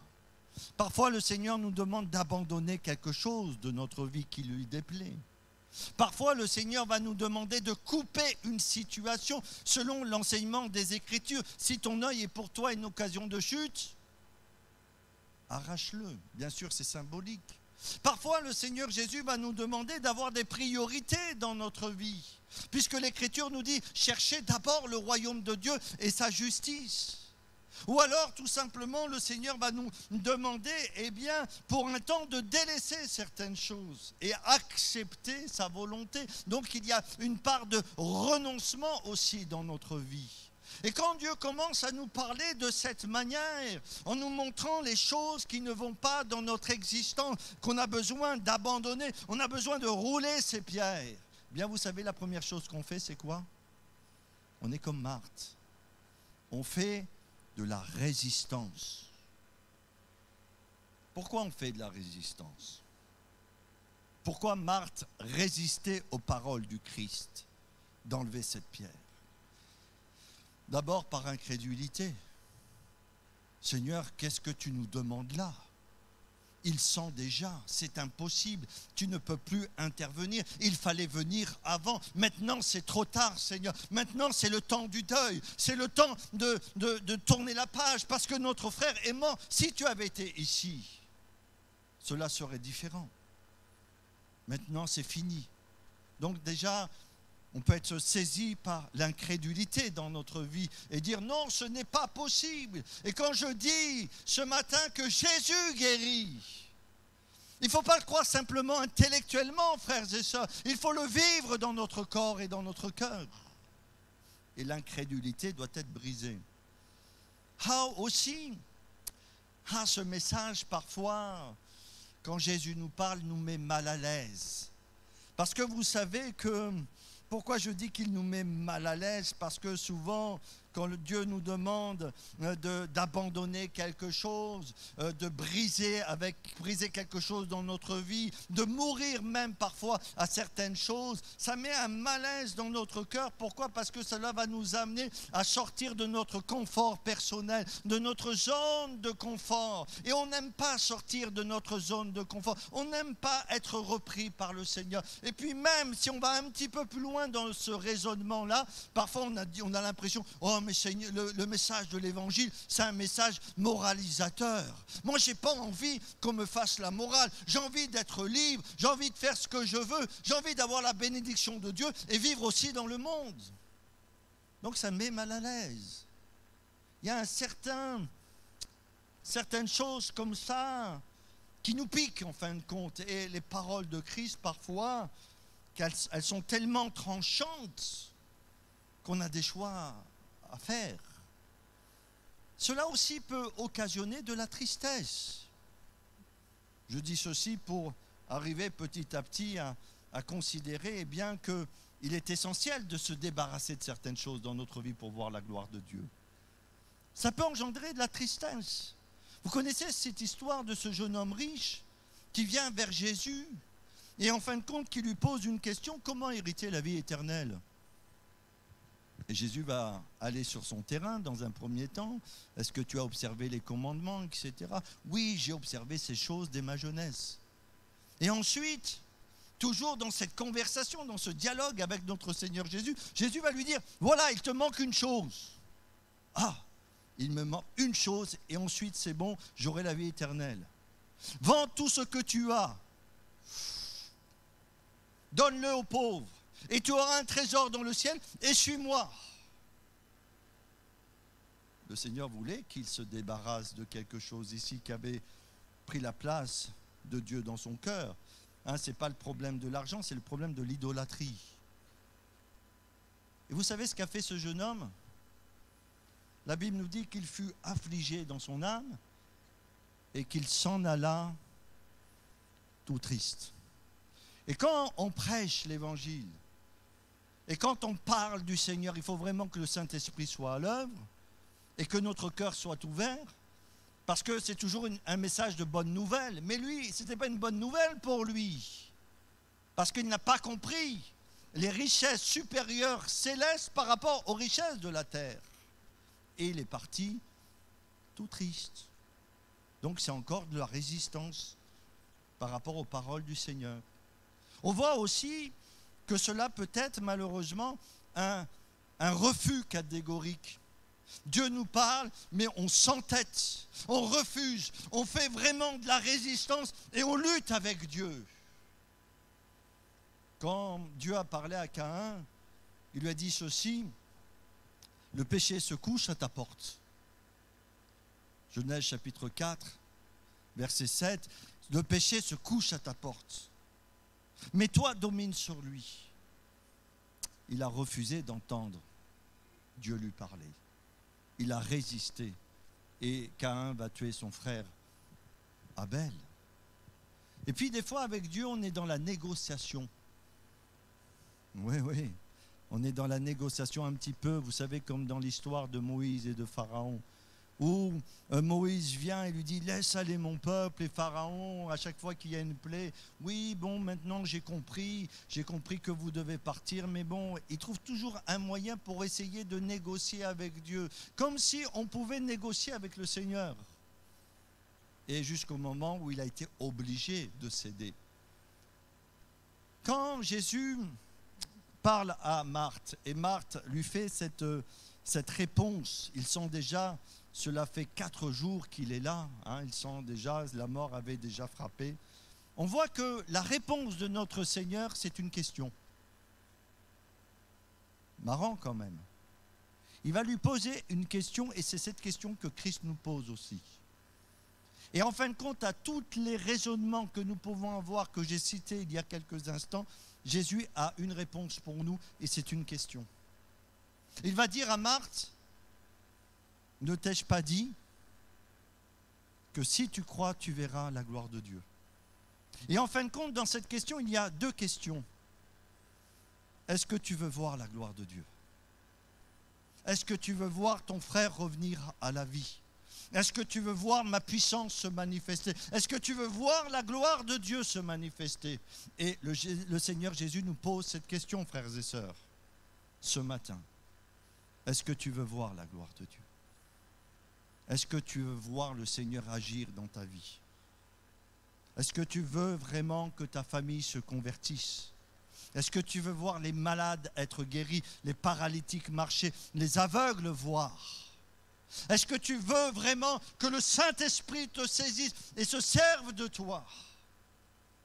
Parfois le Seigneur nous demande d'abandonner quelque chose de notre vie qui lui déplaît. Parfois, le Seigneur va nous demander de couper une situation selon l'enseignement des Écritures. Si ton œil est pour toi une occasion de chute, arrache-le. Bien sûr, c'est symbolique. Parfois, le Seigneur Jésus va nous demander d'avoir des priorités dans notre vie. Puisque l'Écriture nous dit, cherchez d'abord le royaume de Dieu et sa justice. Ou alors, tout simplement, le Seigneur va nous demander, pour un temps, de délaisser certaines choses et accepter sa volonté. Donc, il y a une part de renoncement aussi dans notre vie. Et quand Dieu commence à nous parler de cette manière, en nous montrant les choses qui ne vont pas dans notre existence, qu'on a besoin d'abandonner, on a besoin de rouler ces pierres, bien, vous savez, la première chose qu'on fait, c'est quoi? On est comme Marthe. On fait de la résistance. Pourquoi on fait de la résistance? Pourquoi Marthe résistait aux paroles du Christ d'enlever cette pierre? D'abord par incrédulité. Seigneur, qu'est-ce que tu nous demandes là? Il sent déjà, c'est impossible, tu ne peux plus intervenir, il fallait venir avant, maintenant c'est trop tard Seigneur, maintenant c'est le temps du deuil, c'est le temps de tourner la page parce que notre frère est mort. Si tu avais été ici, cela serait différent. Maintenant, c'est fini. Donc déjà, on peut être saisi par l'incrédulité dans notre vie et dire non, ce n'est pas possible. Et quand je dis ce matin que Jésus guérit, il ne faut pas le croire simplement intellectuellement, frères et sœurs. Il faut le vivre dans notre corps et dans notre cœur. Et l'incrédulité doit être brisée. Aussi, ce message parfois, quand Jésus nous parle, nous met mal à l'aise. Parce que vous savez que, pourquoi je dis qu'il nous met mal à l'aise? Parce que souvent, quand Dieu nous demande d'abandonner quelque chose, de briser quelque chose dans notre vie, de mourir même parfois à certaines choses, ça met un malaise dans notre cœur. Pourquoi? Parce que cela va nous amener à sortir de notre confort personnel, de notre zone de confort. Et on n'aime pas sortir de notre zone de confort. On n'aime pas être repris par le Seigneur. Et puis même si on va un petit peu plus loin dans ce raisonnement-là, parfois on a l'impression, oh mais Seigneur, le message de l'évangile, c'est un message moralisateur. Moi, j'ai pas envie qu'on me fasse la morale. J'ai envie d'être libre. J'ai envie de faire ce que je veux. J'ai envie d'avoir la bénédiction de Dieu et vivre aussi dans le monde. Donc, ça me met mal à l'aise. Il y a certaines choses comme ça qui nous piquent en fin de compte. Et les paroles de Christ, parfois, elles sont tellement tranchantes qu'on a des choix à faire. Cela aussi peut occasionner de la tristesse. Je dis ceci pour arriver petit à petit à considérer bien qu'il est essentiel de se débarrasser de certaines choses dans notre vie pour voir la gloire de Dieu. Ça peut engendrer de la tristesse. Vous connaissez cette histoire de ce jeune homme riche qui vient vers Jésus et en fin de compte qui lui pose une question: comment hériter la vie éternelle? Et Jésus va aller sur son terrain dans un premier temps. Est-ce que tu as observé les commandements, etc. Oui, j'ai observé ces choses dès ma jeunesse. Et ensuite, toujours dans cette conversation, dans ce dialogue avec notre Seigneur Jésus, Jésus va lui dire, voilà, il te manque une chose. Ah, il me manque une chose et ensuite c'est bon, j'aurai la vie éternelle. Vends tout ce que tu as. Donne-le aux pauvres. Et tu auras un trésor dans le ciel, et suis-moi. Le Seigneur voulait qu'il se débarrasse de quelque chose ici qui avait pris la place de Dieu dans son cœur. Ce n'est pas le problème de l'argent, c'est le problème de l'idolâtrie. Et vous savez ce qu'a fait ce jeune homme? La Bible nous dit qu'il fut affligé dans son âme et qu'il s'en alla tout triste. Et quand on prêche l'évangile, et quand on parle du Seigneur, il faut vraiment que le Saint-Esprit soit à l'œuvre et que notre cœur soit ouvert, parce que c'est toujours un message de bonne nouvelle. Mais lui, ce n'était pas une bonne nouvelle pour lui, parce qu'il n'a pas compris les richesses supérieures célestes par rapport aux richesses de la terre. Et il est parti tout triste. Donc c'est encore de la résistance par rapport aux paroles du Seigneur. On voit aussi que cela peut être malheureusement un refus catégorique. Dieu nous parle, mais on s'entête, on refuse, on fait vraiment de la résistance et on lutte avec Dieu. Quand Dieu a parlé à Caïn, il lui a dit ceci: le péché se couche à ta porte. Genèse chapitre 4, verset 7, le péché se couche à ta porte. Mais toi, domine sur lui. Il a refusé d'entendre Dieu lui parler. Il a résisté. Et Caïn va tuer son frère Abel. Et puis des fois, avec Dieu, on est dans la négociation. Oui. On est dans la négociation un petit peu, vous savez, comme dans l'histoire de Moïse et de Pharaon, où Moïse vient et lui dit « Laisse aller mon peuple » et Pharaon, à chaque fois qu'il y a une plaie, « Oui, bon, maintenant j'ai compris que vous devez partir », mais bon, il trouve toujours un moyen pour essayer de négocier avec Dieu, comme si on pouvait négocier avec le Seigneur. Et jusqu'au moment où il a été obligé de céder. Quand Jésus parle à Marthe, et Marthe lui fait cette réponse, ils sont déjà... Cela fait 4 jours qu'il est là, il sent déjà, la mort avait déjà frappé. on voit que la réponse de notre Seigneur, c'est une question. Marrant quand même. Il va lui poser une question et c'est cette question que Christ nous pose aussi. Et en fin de compte, à tous les raisonnements que nous pouvons avoir, que j'ai cités il y a quelques instants, Jésus a une réponse pour nous et c'est une question. Il va dire à Marthe, ne t'ai-je pas dit que si tu crois, tu verras la gloire de Dieu. Et en fin de compte, dans cette question, il y a deux questions. Est-ce que tu veux voir la gloire de Dieu? Est-ce que tu veux voir ton frère revenir à la vie? Est-ce que tu veux voir ma puissance se manifester? Est-ce que tu veux voir la gloire de Dieu se manifester? Et le Seigneur Jésus nous pose cette question, frères et sœurs, ce matin. Est-ce que tu veux voir la gloire de Dieu? Est-ce que tu veux voir le Seigneur agir dans ta vie? Est-ce que tu veux vraiment que ta famille se convertisse? Est-ce que tu veux voir les malades être guéris, les paralytiques marcher, les aveugles voir? Est-ce que tu veux vraiment que le Saint-Esprit te saisisse et se serve de toi?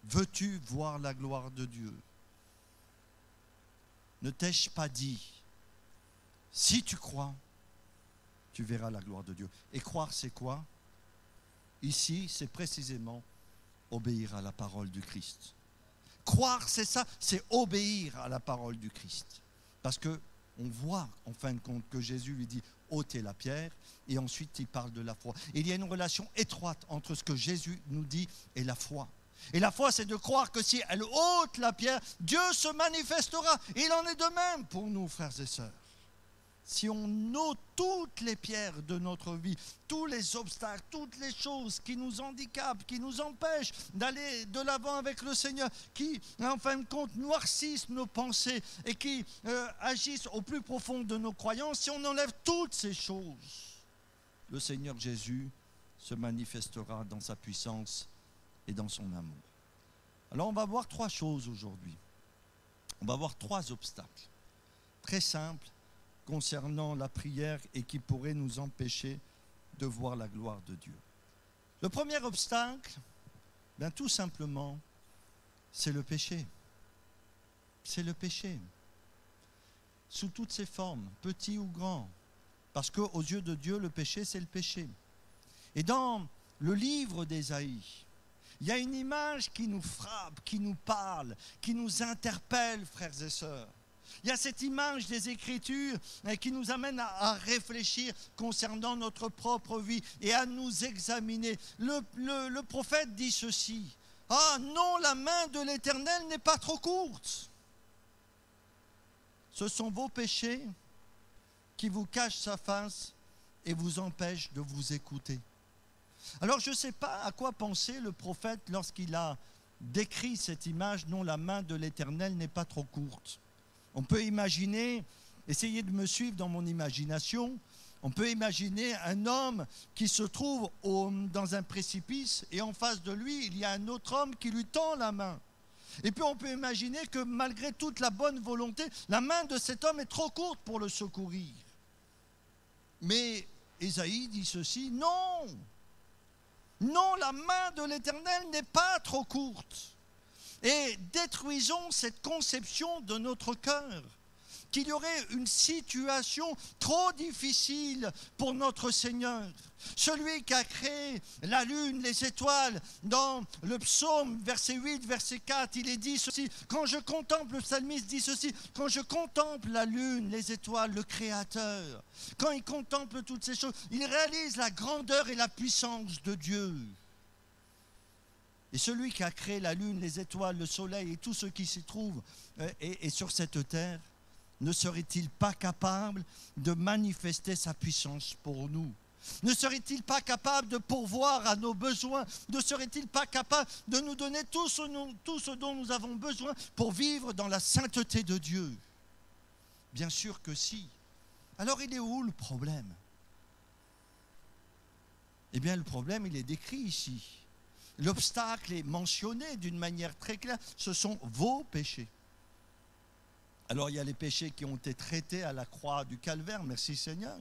Veux-tu voir la gloire de Dieu? Ne t'ai-je pas dit, si tu crois, tu verras la gloire de Dieu. Et croire, c'est quoi? Ici, c'est précisément obéir à la parole du Christ. Croire, c'est ça, c'est obéir à la parole du Christ. Parce que on voit en fin de compte que Jésus lui dit ôtez la pierre et ensuite il parle de la foi. Et il y a une relation étroite entre ce que Jésus nous dit et la foi. Et la foi, c'est de croire que si elle ôte la pierre, Dieu se manifestera. Et il en est de même pour nous, frères et sœurs. Si on ôte toutes les pierres de notre vie, tous les obstacles, toutes les choses qui nous handicapent, qui nous empêchent d'aller de l'avant avec le Seigneur, qui, en fin de compte, noircissent nos pensées et qui agissent au plus profond de nos croyances, si on enlève toutes ces choses, le Seigneur Jésus se manifestera dans sa puissance et dans son amour. Alors on va voir trois choses aujourd'hui. On va voir trois obstacles très simples concernant la prière et qui pourraient nous empêcher de voir la gloire de Dieu. Le premier obstacle, bien tout simplement, c'est le péché. C'est le péché. Sous toutes ses formes, petit ou grand. Parce qu'aux yeux de Dieu, le péché, c'est le péché. Et dans le livre d'Ésaïe, il y a une image qui nous frappe, qui nous parle, qui nous interpelle, frères et sœurs. Il y a cette image des Écritures qui nous amène à réfléchir concernant notre propre vie et à nous examiner. Le prophète dit ceci: « Ah non, la main de l'Éternel n'est pas trop courte. Ce sont vos péchés qui vous cachent sa face et vous empêchent de vous écouter. » Alors je ne sais pas à quoi penser le prophète lorsqu'il a décrit cette image « Non, la main de l'Éternel n'est pas trop courte ». On peut imaginer, essayez de me suivre dans mon imagination, on peut imaginer un homme qui se trouve dans un précipice et en face de lui, il y a un autre homme qui lui tend la main. Et puis on peut imaginer que malgré toute la bonne volonté, la main de cet homme est trop courte pour le secourir. Mais Ésaïe dit ceci: non, non, la main de l'Éternel n'est pas trop courte. Et détruisons cette conception de notre cœur, qu'il y aurait une situation trop difficile pour notre Seigneur. Celui qui a créé la lune, les étoiles, dans le psaume, verset 8, verset 4, il est dit ceci: quand je contemple, le psalmiste dit ceci, quand je contemple la lune, les étoiles, le Créateur, quand il contemple toutes ces choses, il réalise la grandeur et la puissance de Dieu. Et celui qui a créé la lune, les étoiles, le soleil et tout ce qui s'y trouve et sur cette terre, ne serait-il pas capable de manifester sa puissance pour nous? Ne serait-il pas capable de pourvoir à nos besoins? Ne serait-il pas capable de nous donner tout ce dont nous avons besoin pour vivre dans la sainteté de Dieu? Bien sûr que si. Alors il est où le problème? Eh bien le problème, il est décrit ici. L'obstacle est mentionné d'une manière très claire, ce sont vos péchés. Alors il y a les péchés qui ont été traités à la croix du calvaire, merci Seigneur.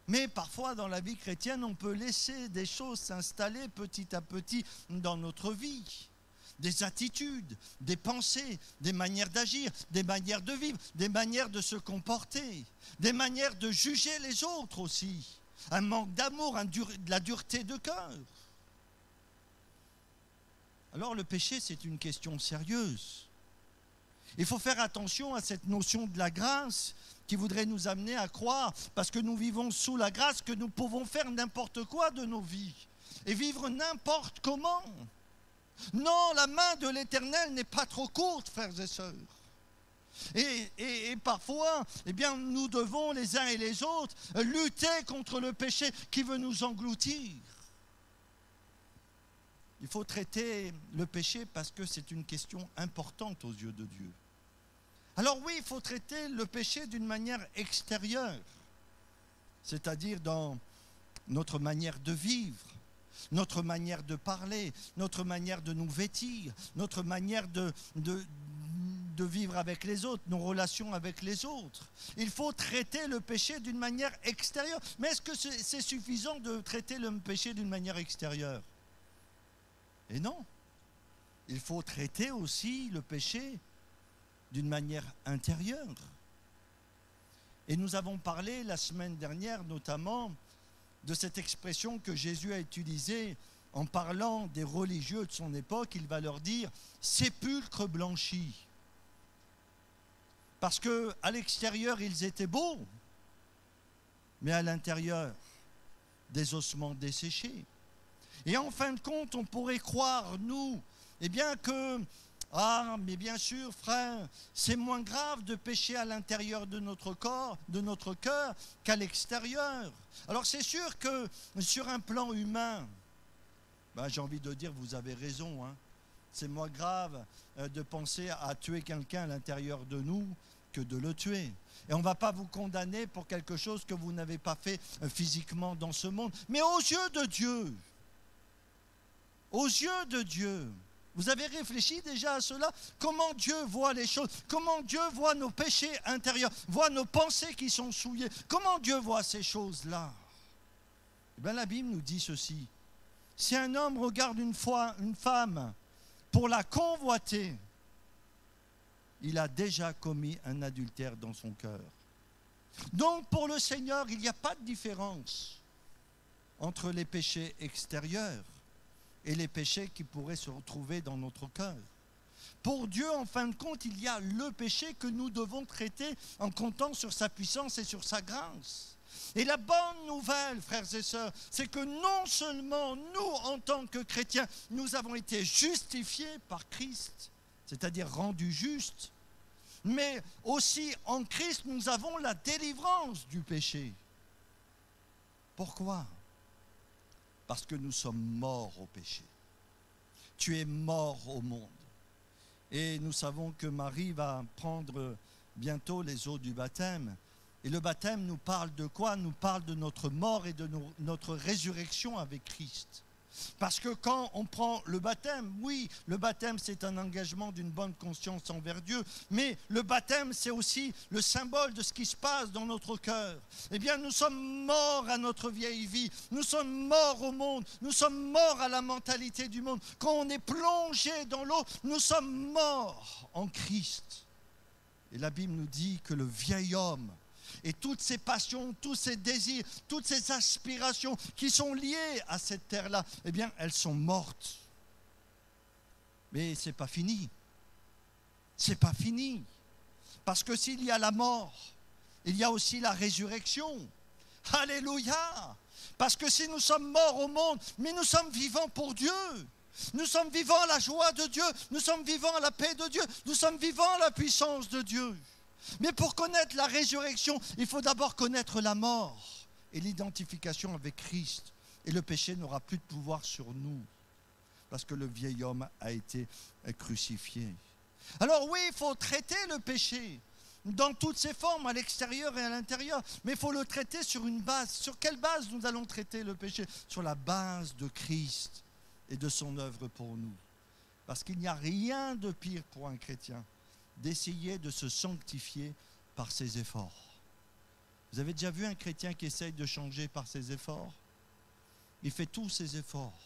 Mais parfois dans la vie chrétienne, on peut laisser des choses s'installer petit à petit dans notre vie. des attitudes, des pensées, des manières d'agir, des manières de vivre, des manières de se comporter, des manières de juger les autres aussi. Un manque d'amour, de la dureté de cœur. Alors le péché, c'est une question sérieuse. Il faut faire attention à cette notion de la grâce qui voudrait nous amener à croire, parce que nous vivons sous la grâce, que nous pouvons faire n'importe quoi de nos vies et vivre n'importe comment. Non, la main de l'Éternel n'est pas trop courte, frères et sœurs. Et parfois, eh bien, nous devons les uns et les autres lutter contre le péché qui veut nous engloutir. Il faut traiter le péché parce que c'est une question importante aux yeux de Dieu. Alors oui, il faut traiter le péché d'une manière extérieure, c'est-à-dire dans notre manière de vivre, notre manière de parler, notre manière de nous vêtir, notre manière de vivre avec les autres, nos relations avec les autres. Il faut traiter le péché d'une manière extérieure. Mais est-ce que c'est suffisant de traiter le péché d'une manière extérieure? Et non. Il faut traiter aussi le péché d'une manière intérieure. Et nous avons parlé la semaine dernière notamment de cette expression que Jésus a utilisée en parlant des religieux de son époque. Il va leur dire « sépulcre blanchi ». Parce qu'à l'extérieur, ils étaient beaux, mais à l'intérieur, des ossements desséchés. Et en fin de compte, on pourrait croire, nous, eh bien que, ah, mais bien sûr, frère, c'est moins grave de pécher à l'intérieur de notre corps, de notre cœur, qu'à l'extérieur. Alors c'est sûr que sur un plan humain, ben, j'ai envie de dire, vous avez raison, hein. C'est moins grave de penser à tuer quelqu'un à l'intérieur de nous que de le tuer. Et on ne va pas vous condamner pour quelque chose que vous n'avez pas fait physiquement dans ce monde. Mais aux yeux de Dieu, vous avez réfléchi déjà à cela? Comment Dieu voit les choses? Comment Dieu voit nos péchés intérieurs? Voit nos pensées qui sont souillées? Comment Dieu voit ces choses-là? Eh bien, la Bible nous dit ceci. Si un homme regarde une femme pour la convoiter, il a déjà commis un adultère dans son cœur. Donc pour le Seigneur, il n'y a pas de différence entre les péchés extérieurs et les péchés qui pourraient se retrouver dans notre cœur. Pour Dieu, en fin de compte, il y a le péché que nous devons traiter en comptant sur sa puissance et sur sa grâce. Et la bonne nouvelle, frères et sœurs, c'est que non seulement nous, en tant que chrétiens, nous avons été justifiés par Christ, c'est-à-dire rendus justes, mais aussi en Christ, nous avons la délivrance du péché. Pourquoi? Parce que nous sommes morts au péché. Tu es mort au monde. Et nous savons que Marie va prendre bientôt les eaux du baptême. Et le baptême nous parle de quoi? Nous parle de notre mort et de notre résurrection avec Christ. Parce que quand on prend le baptême, oui, le baptême c'est un engagement d'une bonne conscience envers Dieu, mais le baptême c'est aussi le symbole de ce qui se passe dans notre cœur. Eh bien nous sommes morts à notre vieille vie, nous sommes morts au monde, nous sommes morts à la mentalité du monde. Quand on est plongé dans l'eau, nous sommes morts en Christ. Et la Bible nous dit que le vieil homme et toutes ces passions, tous ces désirs, toutes ces aspirations qui sont liées à cette terre-là, eh bien, elles sont mortes. Mais ce n'est pas fini. Ce n'est pas fini. Parce que s'il y a la mort, il y a aussi la résurrection. Alléluia! Parce que si nous sommes morts au monde, mais nous sommes vivants pour Dieu. Nous sommes vivants à la joie de Dieu. Nous sommes vivants à la paix de Dieu. Nous sommes vivants à la puissance de Dieu. Mais pour connaître la résurrection, il faut d'abord connaître la mort et l'identification avec Christ. Et le péché n'aura plus de pouvoir sur nous, parce que le vieil homme a été crucifié. Alors oui, il faut traiter le péché dans toutes ses formes, à l'extérieur et à l'intérieur. Mais il faut le traiter sur une base. Sur quelle base nous allons traiter le péché? Sur la base de Christ et de son œuvre pour nous. Parce qu'il n'y a rien de pire pour un chrétien d'essayer de se sanctifier par ses efforts. Vous avez déjà vu un chrétien qui essaye de changer par ses efforts? Il fait tous ses efforts.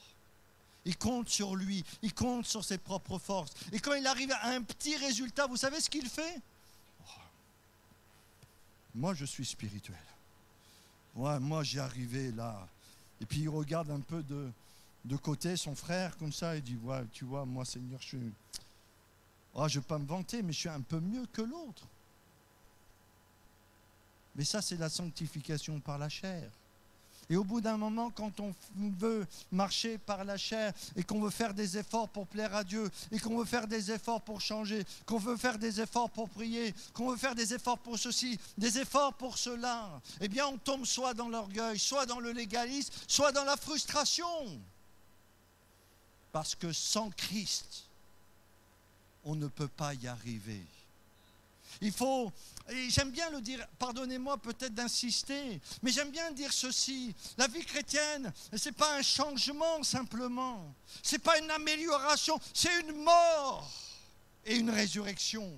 Il compte sur lui, il compte sur ses propres forces. Et quand il arrive à un petit résultat, vous savez ce qu'il fait? Moi, je suis spirituel. Ouais, moi, j'y arrivé là. Et puis, il regarde un peu de côté son frère comme ça. Il dit, ouais, tu vois, moi, Seigneur, je ne vais pas me vanter, mais je suis un peu mieux que l'autre. Mais ça, c'est la sanctification par la chair. Et au bout d'un moment, quand on veut marcher par la chair et qu'on veut faire des efforts pour plaire à Dieu et qu'on veut faire des efforts pour changer, qu'on veut faire des efforts pour prier, qu'on veut faire des efforts pour ceci, des efforts pour cela, eh bien on tombe soit dans l'orgueil, soit dans le légalisme, soit dans la frustration. Parce que sans Christ, on ne peut pas y arriver. Il faut, et j'aime bien le dire, pardonnez-moi peut-être d'insister, mais j'aime bien dire ceci, la vie chrétienne, ce n'est pas un changement simplement, ce n'est pas une amélioration, c'est une mort et une résurrection.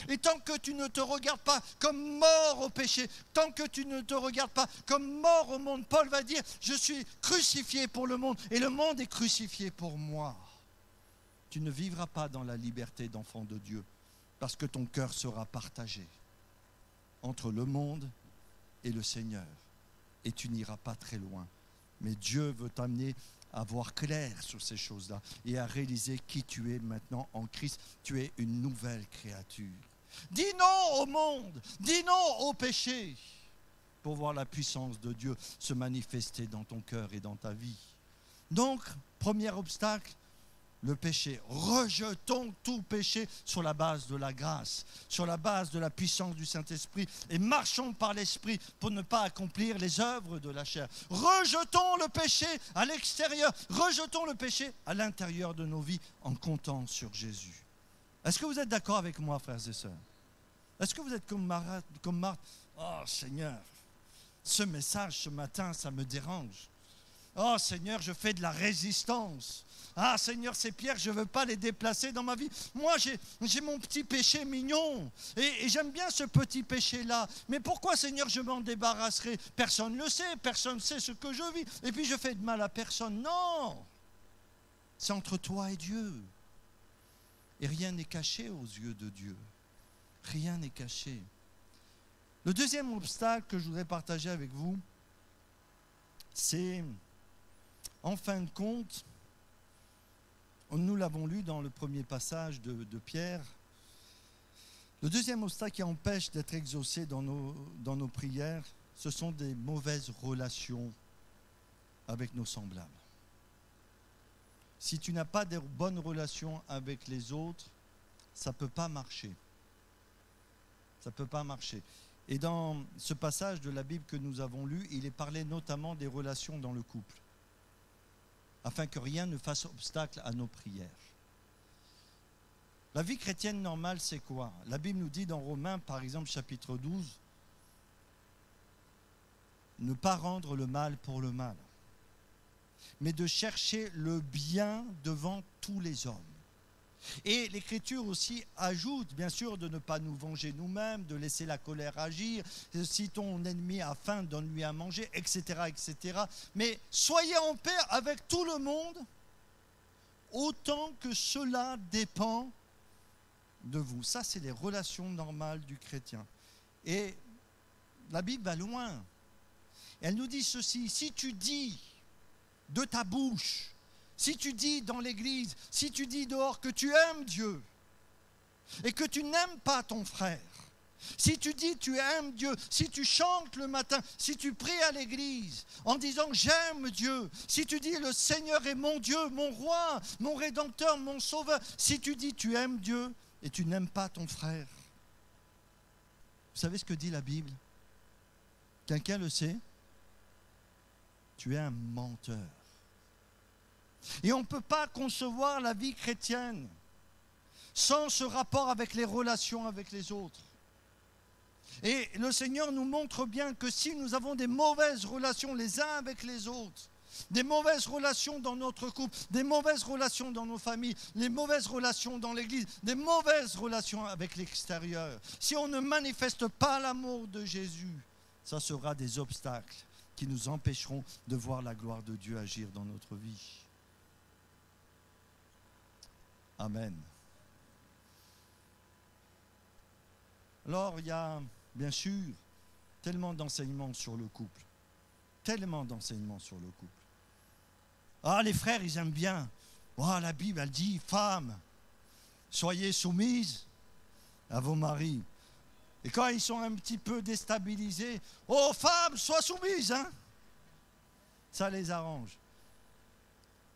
Et tant que tu ne te regardes pas comme mort au péché, tant que tu ne te regardes pas comme mort au monde, Paul va dire, je suis crucifié pour le monde et le monde est crucifié pour moi. Tu ne vivras pas dans la liberté d'enfant de Dieu. Parce que ton cœur sera partagé entre le monde et le Seigneur. Et tu n'iras pas très loin. Mais Dieu veut t'amener à voir clair sur ces choses-là et à réaliser qui tu es maintenant en Christ. Tu es une nouvelle créature. Dis non au monde, dis non au péché pour voir la puissance de Dieu se manifester dans ton cœur et dans ta vie. Donc, premier obstacle, le péché. Rejetons tout péché sur la base de la grâce, sur la base de la puissance du Saint-Esprit et marchons par l'Esprit pour ne pas accomplir les œuvres de la chair. Rejetons le péché à l'extérieur, rejetons le péché à l'intérieur de nos vies en comptant sur Jésus. Est-ce que vous êtes d'accord avec moi, frères et sœurs? Est-ce que vous êtes comme Marthe? Oh Seigneur, ce message ce matin, ça me dérange. Oh Seigneur, je fais de la résistance. Ah Seigneur, ces pierres, je ne veux pas les déplacer dans ma vie. Moi, j'ai mon petit péché mignon. Et j'aime bien ce petit péché-là. Mais pourquoi, Seigneur, je m'en débarrasserai? Personne ne le sait. Personne ne sait ce que je vis. Et puis, je fais de mal à personne. Non. C'est entre toi et Dieu. Et rien n'est caché aux yeux de Dieu. Rien n'est caché. Le deuxième obstacle que je voudrais partager avec vous, c'est, en fin de compte, nous l'avons lu dans le premier passage de Pierre, le deuxième obstacle qui empêche d'être exaucé dans nos prières, ce sont des mauvaises relations avec nos semblables. Si tu n'as pas de bonnes relations avec les autres, ça ne peut pas marcher. Ça ne peut pas marcher. Et dans ce passage de la Bible que nous avons lu, il est parlé notamment des relations dans le couple, afin que rien ne fasse obstacle à nos prières. La vie chrétienne normale, c'est quoi? La Bible nous dit dans Romains, par exemple, chapitre 12, ne pas rendre le mal pour le mal, mais de chercher le bien devant tous les hommes. Et l'Écriture aussi ajoute, bien sûr, de ne pas nous venger nous-mêmes, de laisser la colère agir. Si ton ennemi a faim, donne-lui à manger, etc., etc. Mais soyez en paix avec tout le monde, autant que cela dépend de vous. Ça, c'est les relations normales du chrétien. Et la Bible va loin. Elle nous dit ceci, si tu dis de ta bouche, si tu dis dans l'église, si tu dis dehors que tu aimes Dieu et que tu n'aimes pas ton frère, si tu dis tu aimes Dieu, si tu chantes le matin, si tu pries à l'église en disant j'aime Dieu, si tu dis le Seigneur est mon Dieu, mon roi, mon rédempteur, mon sauveur, si tu dis tu aimes Dieu et tu n'aimes pas ton frère, vous savez ce que dit la Bible? Quelqu'un le sait? Tu es un menteur. Et on ne peut pas concevoir la vie chrétienne sans ce rapport avec les relations avec les autres. Et le Seigneur nous montre bien que si nous avons des mauvaises relations les uns avec les autres, des mauvaises relations dans notre couple, des mauvaises relations dans nos familles, les mauvaises relations dans l'église, des mauvaises relations avec l'extérieur, si on ne manifeste pas l'amour de Jésus, ça sera des obstacles qui nous empêcheront de voir la gloire de Dieu agir dans notre vie. Amen. Alors, il y a, bien sûr, tellement d'enseignements sur le couple. Tellement d'enseignements sur le couple. Ah, les frères, ils aiment bien. Oh, la Bible, elle dit, femmes, soyez soumises à vos maris. Et quand ils sont un petit peu déstabilisés, oh, femmes, sois soumises, hein. Ça les arrange.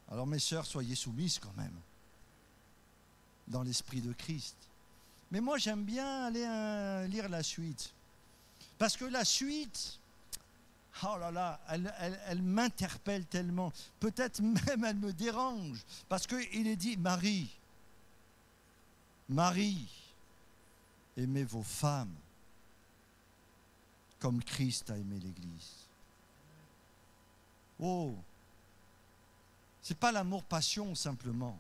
Alors, mes sœurs, soyez soumises quand même, dans l'esprit de Christ. Mais moi, j'aime bien aller lire la suite. Parce que la suite, oh là là, elle m'interpelle tellement. Peut-être même elle me dérange. Parce qu'il est dit, Marie, aimez vos femmes comme Christ a aimé l'Église. Oh, c'est pas l'amour-passion simplement.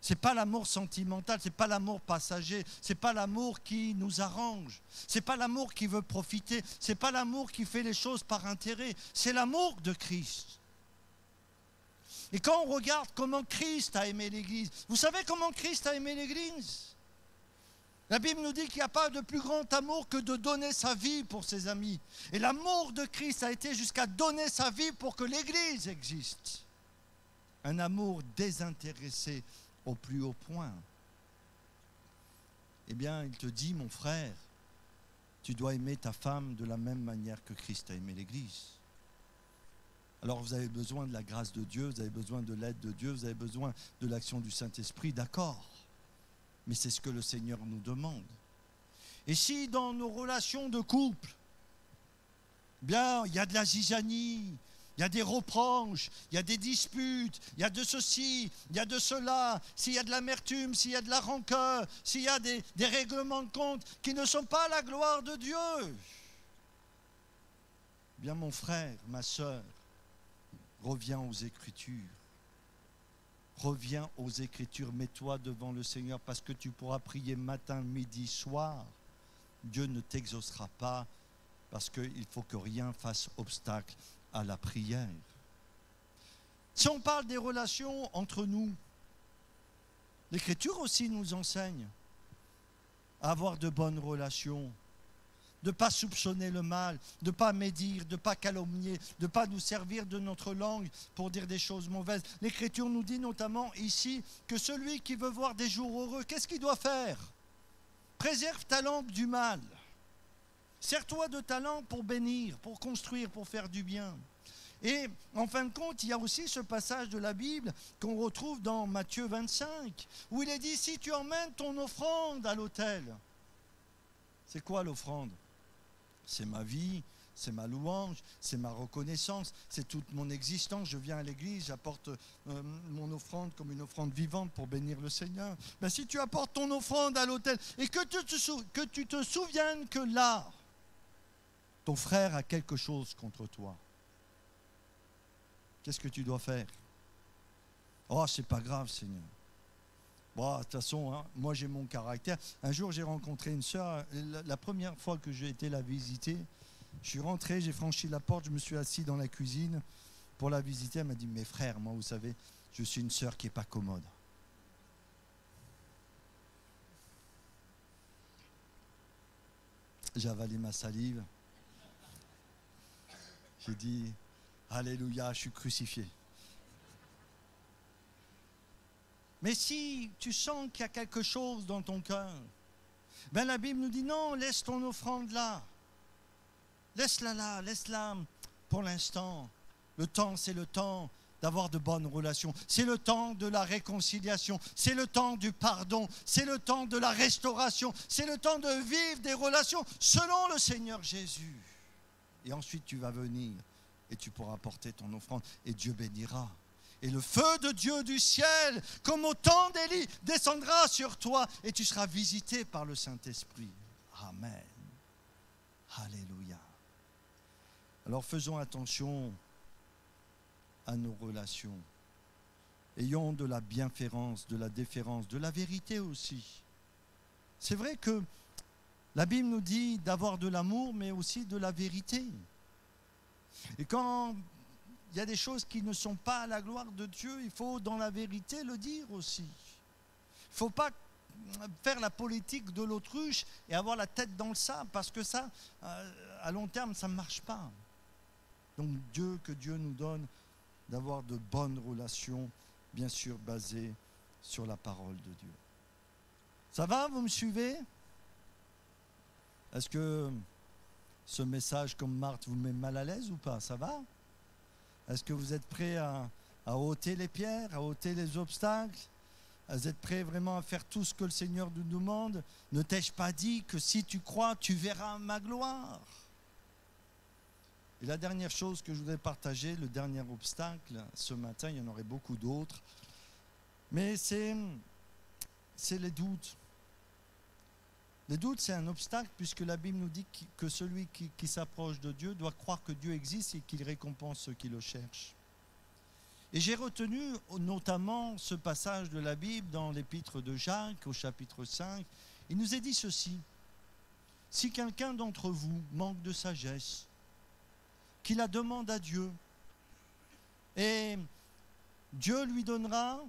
C'est pas l'amour sentimental, c'est pas l'amour passager, c'est pas l'amour qui nous arrange, c'est pas l'amour qui veut profiter, c'est pas l'amour qui fait les choses par intérêt, c'est l'amour de Christ. Et quand on regarde comment Christ a aimé l'Église, vous savez comment Christ a aimé l'Église? La Bible nous dit qu'il n'y a pas de plus grand amour que de donner sa vie pour ses amis. Et l'amour de Christ a été jusqu'à donner sa vie pour que l'Église existe. Un amour désintéressé au plus haut point. Eh bien, il te dit, mon frère, tu dois aimer ta femme de la même manière que Christ a aimé l'Église. Alors vous avez besoin de la grâce de Dieu, vous avez besoin de l'aide de Dieu, vous avez besoin de l'action du Saint-Esprit, d'accord. Mais c'est ce que le Seigneur nous demande. Et si dans nos relations de couple, bien, il y a de la zizanie, il y a des reproches, il y a des disputes, il y a de ceci, il y a de cela, s'il y a de l'amertume, s'il y a de la rancœur, s'il y a des règlements de compte qui ne sont pas la gloire de Dieu. Bien mon frère, ma sœur, reviens aux Écritures. Reviens aux Écritures, mets-toi devant le Seigneur parce que tu pourras prier matin, midi, soir. Dieu ne t'exaucera pas parce qu'il faut que rien fasse obstacle à la prière. Si on parle des relations entre nous, l'Écriture aussi nous enseigne à avoir de bonnes relations, de ne pas soupçonner le mal, de ne pas médire, de ne pas calomnier, de ne pas nous servir de notre langue pour dire des choses mauvaises. L'Écriture nous dit notamment ici que celui qui veut voir des jours heureux, qu'est-ce qu'il doit faire? Préserve ta langue du mal. Sers-toi de ta langue pour bénir, pour construire, pour faire du bien. Et en fin de compte, il y a aussi ce passage de la Bible qu'on retrouve dans Matthieu 25, où il est dit, si tu emmènes ton offrande à l'autel, c'est quoi l'offrande? C'est ma vie, c'est ma louange, c'est ma reconnaissance, c'est toute mon existence. Je viens à l'église, j'apporte mon offrande comme une offrande vivante pour bénir le Seigneur. Ben, si tu apportes ton offrande à l'autel et que tu te souviennes que là, ton frère a quelque chose contre toi, qu'est-ce que tu dois faire? Oh, c'est pas grave, Seigneur. Bon, de toute façon, hein, moi j'ai mon caractère. Un jour, j'ai rencontré une sœur. La première fois que j'ai été la visiter, je suis rentré, j'ai franchi la porte, je me suis assis dans la cuisine pour la visiter. Elle m'a dit, mes frères, moi, vous savez, je suis une sœur qui n'est pas commode. J'ai avalé ma salive. J'ai dit, alléluia, je suis crucifié. Mais si tu sens qu'il y a quelque chose dans ton cœur, ben la Bible nous dit non, laisse ton offrande là. Laisse-la là, laisse-la pour l'instant. Le temps, c'est le temps d'avoir de bonnes relations. C'est le temps de la réconciliation. C'est le temps du pardon. C'est le temps de la restauration. C'est le temps de vivre des relations selon le Seigneur Jésus. Et ensuite, tu vas venir et tu pourras apporter ton offrande et Dieu bénira. Et le feu de Dieu du ciel, comme au temps d'Élie, descendra sur toi et tu seras visité par le Saint-Esprit. Amen. Alléluia. Alors faisons attention à nos relations. Ayons de la bienfaisance, de la déférence, de la vérité aussi. C'est vrai que la Bible nous dit d'avoir de l'amour, mais aussi de la vérité. Et quand il y a des choses qui ne sont pas à la gloire de Dieu, il faut dans la vérité le dire aussi. ne faut pas faire la politique de l'autruche et avoir la tête dans le sable, parce que ça, à long terme, ça ne marche pas. Donc que Dieu nous donne d'avoir de bonnes relations, bien sûr basées sur la parole de Dieu. Ça va, vous me suivez? Est-ce que ce message, comme Marthe, vous met mal à l'aise ou pas? Ça va? Est-ce que vous êtes prêts à ôter les pierres, à ôter les obstacles? Vous êtes prêts vraiment à faire tout ce que le Seigneur nous demande? Ne t'ai-je pas dit que si tu crois, tu verras ma gloire? Et la dernière chose que je voudrais partager, le dernier obstacle, ce matin, il y en aurait beaucoup d'autres, mais c'est les doutes. Les doutes, c'est un obstacle, puisque la Bible nous dit que celui qui s'approche de Dieu doit croire que Dieu existe et qu'il récompense ceux qui le cherchent. Et j'ai retenu notamment ce passage de la Bible dans l'épître de Jacques, au chapitre 5. Il nous est dit ceci: si quelqu'un d'entre vous manque de sagesse, qu'il la demande à Dieu, et Dieu lui donnera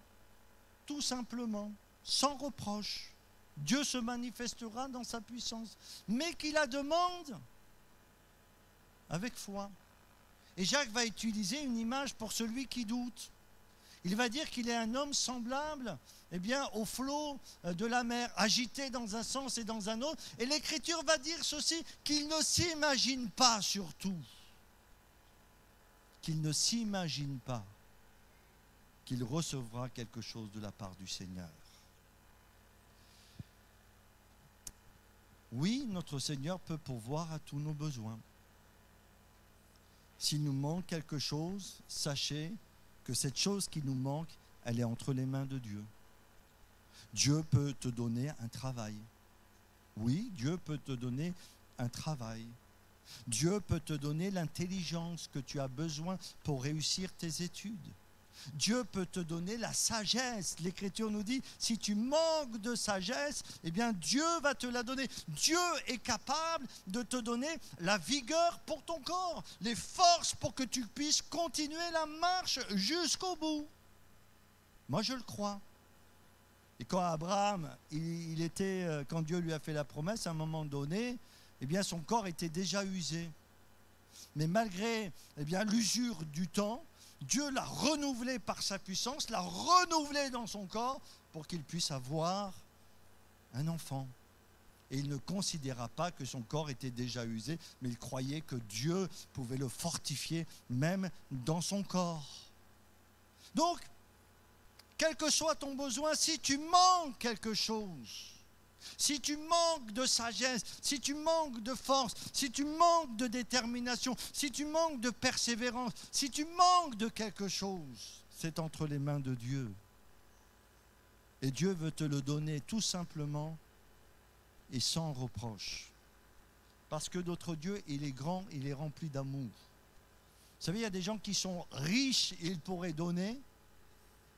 tout simplement, sans reproche. Dieu se manifestera dans sa puissance, mais qu'il la demande avec foi. Et Jacques va utiliser une image pour celui qui doute. Il va dire qu'il est un homme semblable, au flot de la mer, agité dans un sens et dans un autre. Et l'Écriture va dire ceci, qu'il ne s'imagine pas surtout. Qu'il ne s'imagine pas qu'il recevra quelque chose de la part du Seigneur. Oui, notre Seigneur peut pourvoir à tous nos besoins. S'il nous manque quelque chose, sachez que cette chose qui nous manque, elle est entre les mains de Dieu. Dieu peut te donner un travail. Oui, Dieu peut te donner un travail. Dieu peut te donner l'intelligence que tu as besoin pour réussir tes études. Dieu peut te donner la sagesse. L'Écriture nous dit, si tu manques de sagesse, Dieu va te la donner. Dieu est capable de te donner la vigueur pour ton corps, les forces pour que tu puisses continuer la marche jusqu'au bout. Moi, je le crois. Et quand Abraham, quand Dieu lui a fait la promesse, à un moment donné, son corps était déjà usé. Mais malgré l'usure du temps, Dieu l'a renouvelé par sa puissance, l'a renouvelé dans son corps pour qu'il puisse avoir un enfant. Et il ne considéra pas que son corps était déjà usé, mais il croyait que Dieu pouvait le fortifier même dans son corps. Donc, quel que soit ton besoin, si tu manques quelque chose, si tu manques de sagesse, si tu manques de force, si tu manques de détermination, si tu manques de persévérance, si tu manques de quelque chose, c'est entre les mains de Dieu. Et Dieu veut te le donner tout simplement et sans reproche. Parce que notre Dieu, il est grand, il est rempli d'amour. Vous savez, il y a des gens qui sont riches et ils pourraient donner,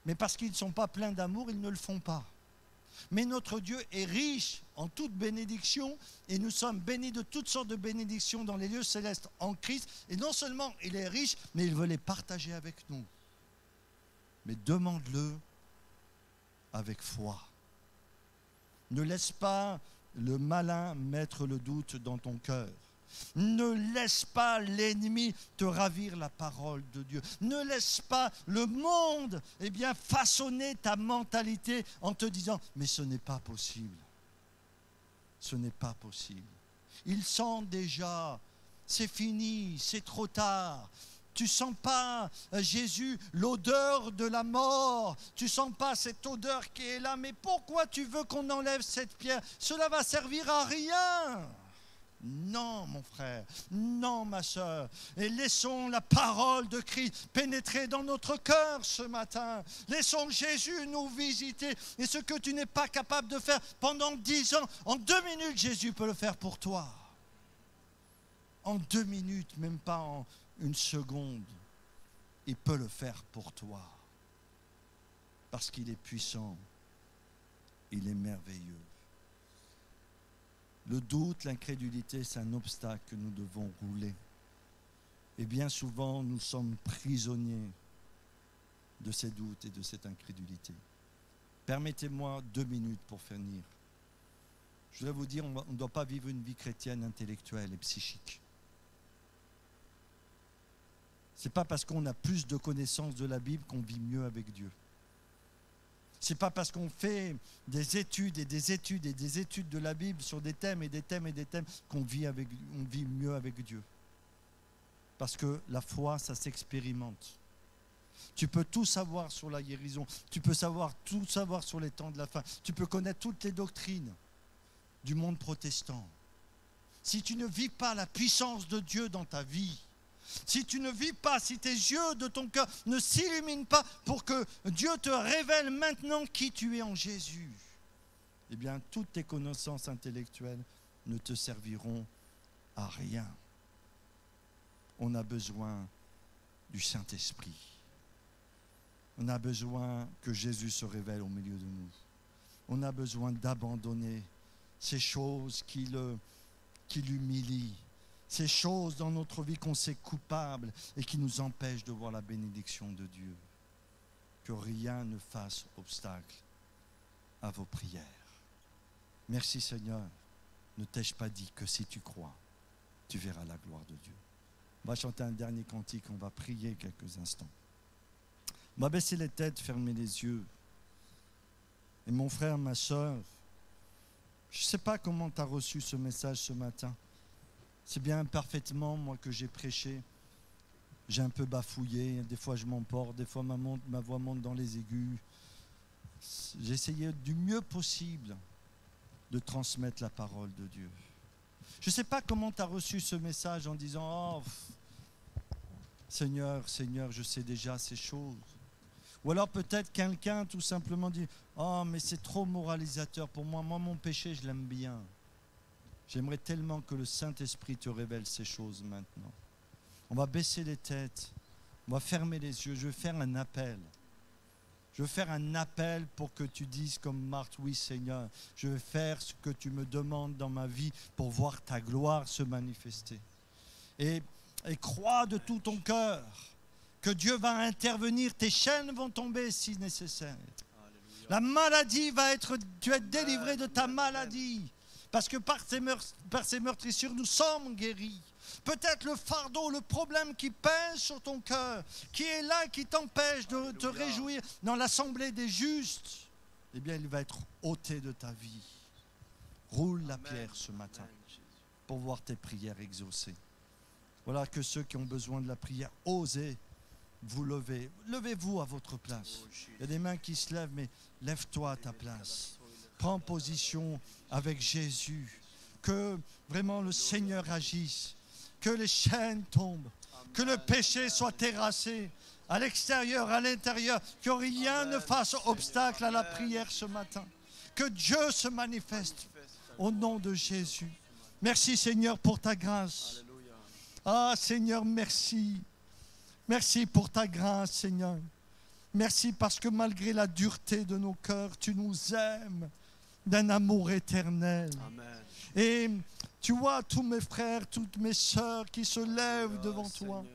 mais parce qu'ils ne sont pas pleins d'amour, ils ne le font pas. Mais notre Dieu est riche en toute bénédiction et nous sommes bénis de toutes sortes de bénédictions dans les lieux célestes en Christ. Et non seulement il est riche, mais il veut les partager avec nous. Mais demande-le avec foi. Ne laisse pas le malin mettre le doute dans ton cœur. Ne laisse pas l'ennemi te ravir la parole de Dieu. Ne laisse pas le monde façonner ta mentalité en te disant « mais ce n'est pas possible ». Ce n'est pas possible. Ils sentent déjà, c'est fini, c'est trop tard. Tu ne sens pas, Jésus, l'odeur de la mort. Tu ne sens pas cette odeur qui est là. Mais pourquoi tu veux qu'on enlève cette pierre? Cela va servir à rien. Non, mon frère, non, ma soeur. Et laissons la parole de Christ pénétrer dans notre cœur ce matin. Laissons Jésus nous visiter. Et ce que tu n'es pas capable de faire pendant 10 ans, en 2 minutes, Jésus peut le faire pour toi. En 2 minutes, même pas en 1 seconde, il peut le faire pour toi. Parce qu'il est puissant, il est merveilleux. Le doute, l'incrédulité, c'est un obstacle que nous devons rouler. Et bien souvent, nous sommes prisonniers de ces doutes et de cette incrédulité. Permettez-moi 2 minutes pour finir. Je voudrais vous dire, on ne doit pas vivre une vie chrétienne intellectuelle et psychique. Ce n'est pas parce qu'on a plus de connaissances de la Bible qu'on vit mieux avec Dieu. Ce n'est pas parce qu'on fait des études et des études et des études de la Bible sur des thèmes et des thèmes et des thèmes qu'on vit mieux avec Dieu. Parce que la foi, ça s'expérimente. Tu peux tout savoir sur la guérison, tu peux tout savoir sur les temps de la fin, tu peux connaître toutes les doctrines du monde protestant. Si tu ne vis pas la puissance de Dieu dans ta vie, si tu ne vis pas, si tes yeux de ton cœur ne s'illuminent pas pour que Dieu te révèle maintenant qui tu es en Jésus, eh bien toutes tes connaissances intellectuelles ne te serviront à rien. On a besoin du Saint-Esprit. On a besoin que Jésus se révèle au milieu de nous. On a besoin d'abandonner ces choses qui l'humilient, ces choses dans notre vie qu'on sait coupables et qui nous empêchent de voir la bénédiction de Dieu. Que rien ne fasse obstacle à vos prières. Merci Seigneur. Ne t'ai-je pas dit que si tu crois, tu verras la gloire de Dieu. On va chanter un dernier cantique, on va prier quelques instants. On va baisser les têtes, fermer les yeux. Et mon frère, ma soeur, je ne sais pas comment tu as reçu ce message ce matin. C'est bien parfaitement moi que j'ai prêché. J'ai un peu bafouillé, des fois je m'emporte, des fois ma voix monte dans les aigus. J'ai essayé du mieux possible de transmettre la parole de Dieu. Je ne sais pas comment tu as reçu ce message en disant « Oh, Seigneur, Seigneur, je sais déjà ces choses. » Ou alors peut-être quelqu'un tout simplement dit « Oh, mais c'est trop moralisateur pour moi. Moi, mon péché, je l'aime bien. » J'aimerais tellement que le Saint-Esprit te révèle ces choses maintenant. On va baisser les têtes. On va fermer les yeux. Je vais faire un appel. Je veux faire un appel pour que tu dises comme Marthe, oui Seigneur, je vais faire ce que tu me demandes dans ma vie pour voir ta gloire se manifester. Et crois de tout ton cœur que Dieu va intervenir, tes chaînes vont tomber si nécessaire. La maladie tu vas être délivré de ta maladie. Parce que par ces meurtrissures, nous sommes guéris. Peut-être le fardeau, le problème qui pèse sur ton cœur, qui est là, qui t'empêche de te réjouir dans l'assemblée des justes, eh bien, il va être ôté de ta vie. Roule la pierre ce matin pour voir tes prières exaucées. Voilà que ceux qui ont besoin de la prière, osez vous lever. Levez-vous à votre place. Il y a des mains qui se lèvent, mais lève-toi à ta place. Prends position avec Jésus. Que vraiment le Seigneur agisse. Que les chaînes tombent. Que le péché soit terrassé. À l'extérieur, à l'intérieur. Que rien ne fasse obstacle à la prière ce matin. Que Dieu se manifeste au nom de Jésus. Merci Seigneur pour ta grâce. Ah Seigneur, merci. Merci pour ta grâce Seigneur. Merci parce que malgré la dureté de nos cœurs, tu nous aimes d'un amour éternel. Amen. Et tu vois tous mes frères, toutes mes sœurs qui se lèvent devant toi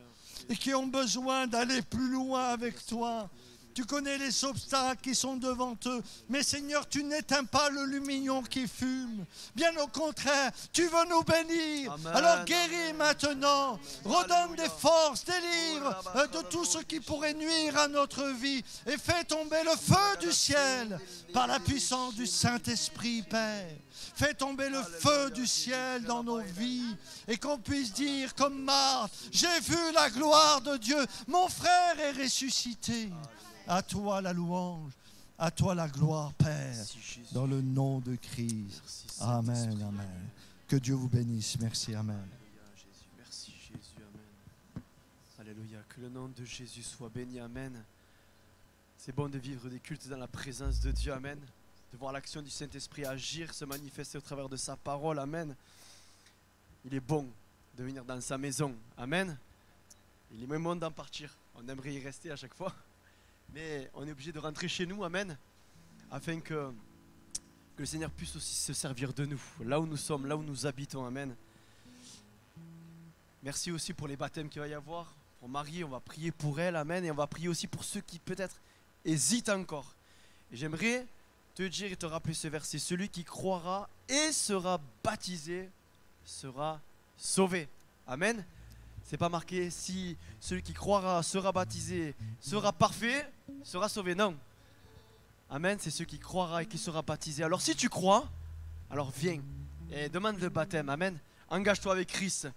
et qui ont besoin d'aller plus loin avec toi. Tu connais les obstacles qui sont devant eux. Mais Seigneur, tu n'éteins pas le lumignon qui fume. Bien au contraire, tu veux nous bénir. Amen. Alors guéris maintenant. Amen. Redonne des Alléluia. forces, délivre de tout ce qui pourrait nuire à notre vie. Et fais tomber le feu du ciel par la puissance du Saint-Esprit, Père. Fais tomber le feu du ciel dans nos vies et qu'on puisse dire comme Marthe, j'ai vu la gloire de Dieu. Mon frère est ressuscité. À toi la louange, à toi la gloire, Père, Merci, Jésus. dans le nom de Christ. Merci, Amen, Saint-Esprit. amen. Que Dieu vous bénisse. Merci, amen. Alléluia, Jésus. Merci Jésus, amen. Alléluia, que le nom de Jésus soit béni, amen. C'est bon de vivre des cultes dans la présence de Dieu, amen. De voir l'action du Saint-Esprit agir, se manifester au travers de sa parole, amen. Il est bon de venir dans sa maison, amen. Il est même bon d'en partir. On aimerait y rester à chaque fois. Mais on est obligé de rentrer chez nous, amen, afin que le Seigneur puisse aussi se servir de nous, là où nous sommes, là où nous habitons, amen. Merci aussi pour les baptêmes qu'il va y avoir. Pour Marie, on va prier pour elle, amen, et on va prier aussi pour ceux qui peut-être hésitent encore. Et j'aimerais te dire et te rappeler ce verset. Celui qui croira et sera baptisé sera sauvé. Amen. C'est pas marqué si celui qui croira, sera baptisé, sera parfait, sera sauvé. Non. Amen. C'est celui qui croira et qui sera baptisé. Alors si tu crois, alors viens et demande le baptême. Amen. Engage-toi avec Christ.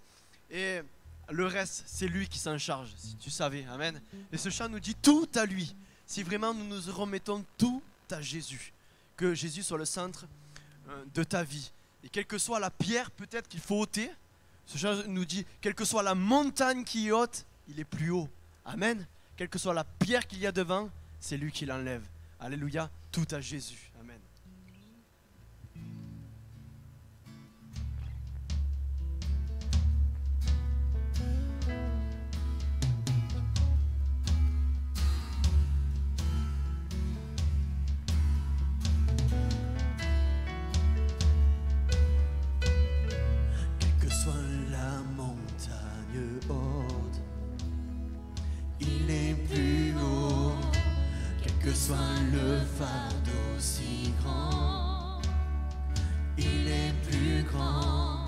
Et le reste, c'est lui qui s'en charge, si tu savais. Amen. Et ce chant nous dit tout à lui. Si vraiment nous nous remettons tout à Jésus. Que Jésus soit le centre de ta vie. Et quelle que soit la pierre peut-être qu'il faut ôter, ce chant nous dit, quelle que soit la montagne qui est haute, il est plus haut. Amen. Quelle que soit la pierre qu'il y a devant, c'est lui qui l'enlève. Alléluia. Tout à Jésus. Amen. Le fardeau si grand, il est plus grand,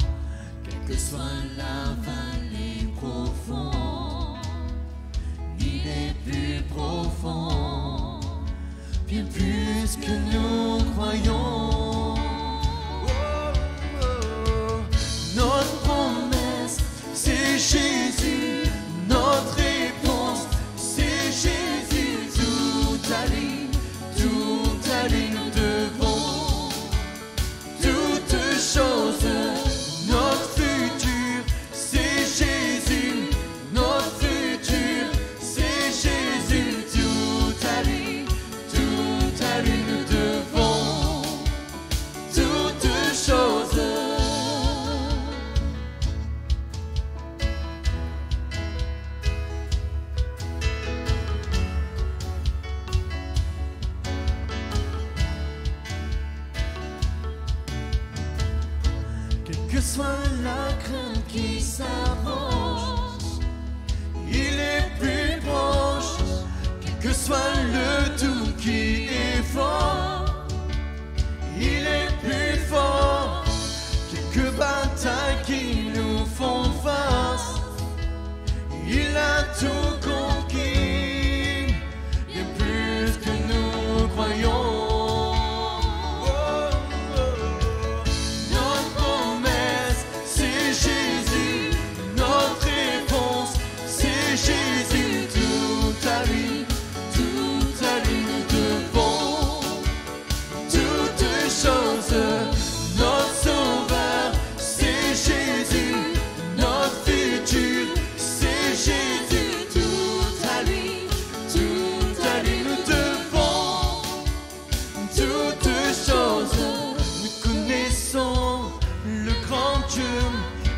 quelle que soit la vallée profonde, il est plus profond, bien plus que nous croyons. Notre promesse, c'est Jésus, notre réponse, c'est Jésus, tout à lui. Nous devons toutes choses, notre futur, c'est Jésus, notre futur, c'est Jésus, tout à lui, nous devons toutes choses. Soit la crainte qui s'approche, il est plus proche, quel que soit le doute qui est fort, il est plus fort, quelques batailles qui nous font face, il a tout conquis, bien plus que nous croyons. Jésus, tout à lui, nous devons toutes choses. Notre sauveur, c'est Jésus, notre futur, c'est Jésus, tout à lui, nous devons toutes choses. Nous connaissons le grand Dieu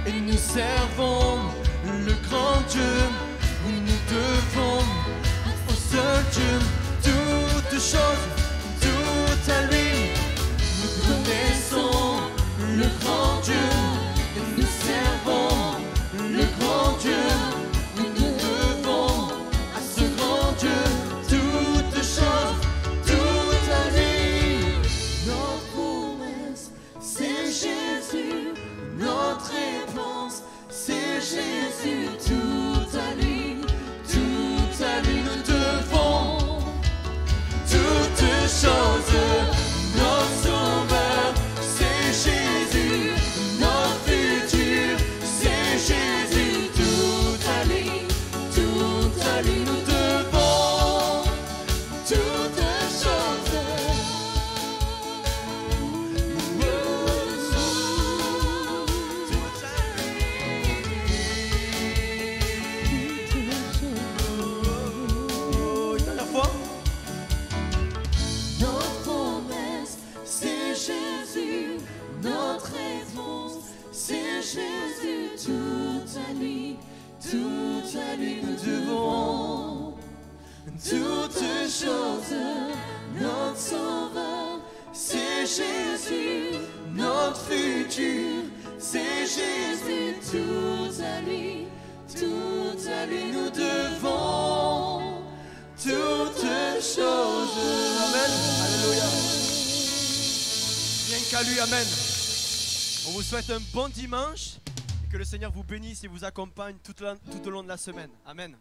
et nous servons le grand Dieu. Nous devons au seul Dieu toutes choses, tout à lui. Nous connaissons le grand Dieu et nous servons le grand Dieu. Nous devons à ce grand Dieu toutes choses, tout à lui. Notre promesse, c'est Jésus, notre réponse, c'est Jésus, tout à lui. Nous devons toutes choses. Notre sauveur, c'est Jésus, notre futur, c'est Jésus, tout à lui, nous devons toutes choses. Jésus, tout à lui, nous devons toutes choses. Notre sauveur, c'est Jésus, notre futur, c'est Jésus, tout à lui, nous devons toutes choses. Amen. Alléluia. qu'à lui. Amen. On vous souhaite un bon dimanche et que le Seigneur vous bénisse et vous accompagne tout au long de la semaine. Amen.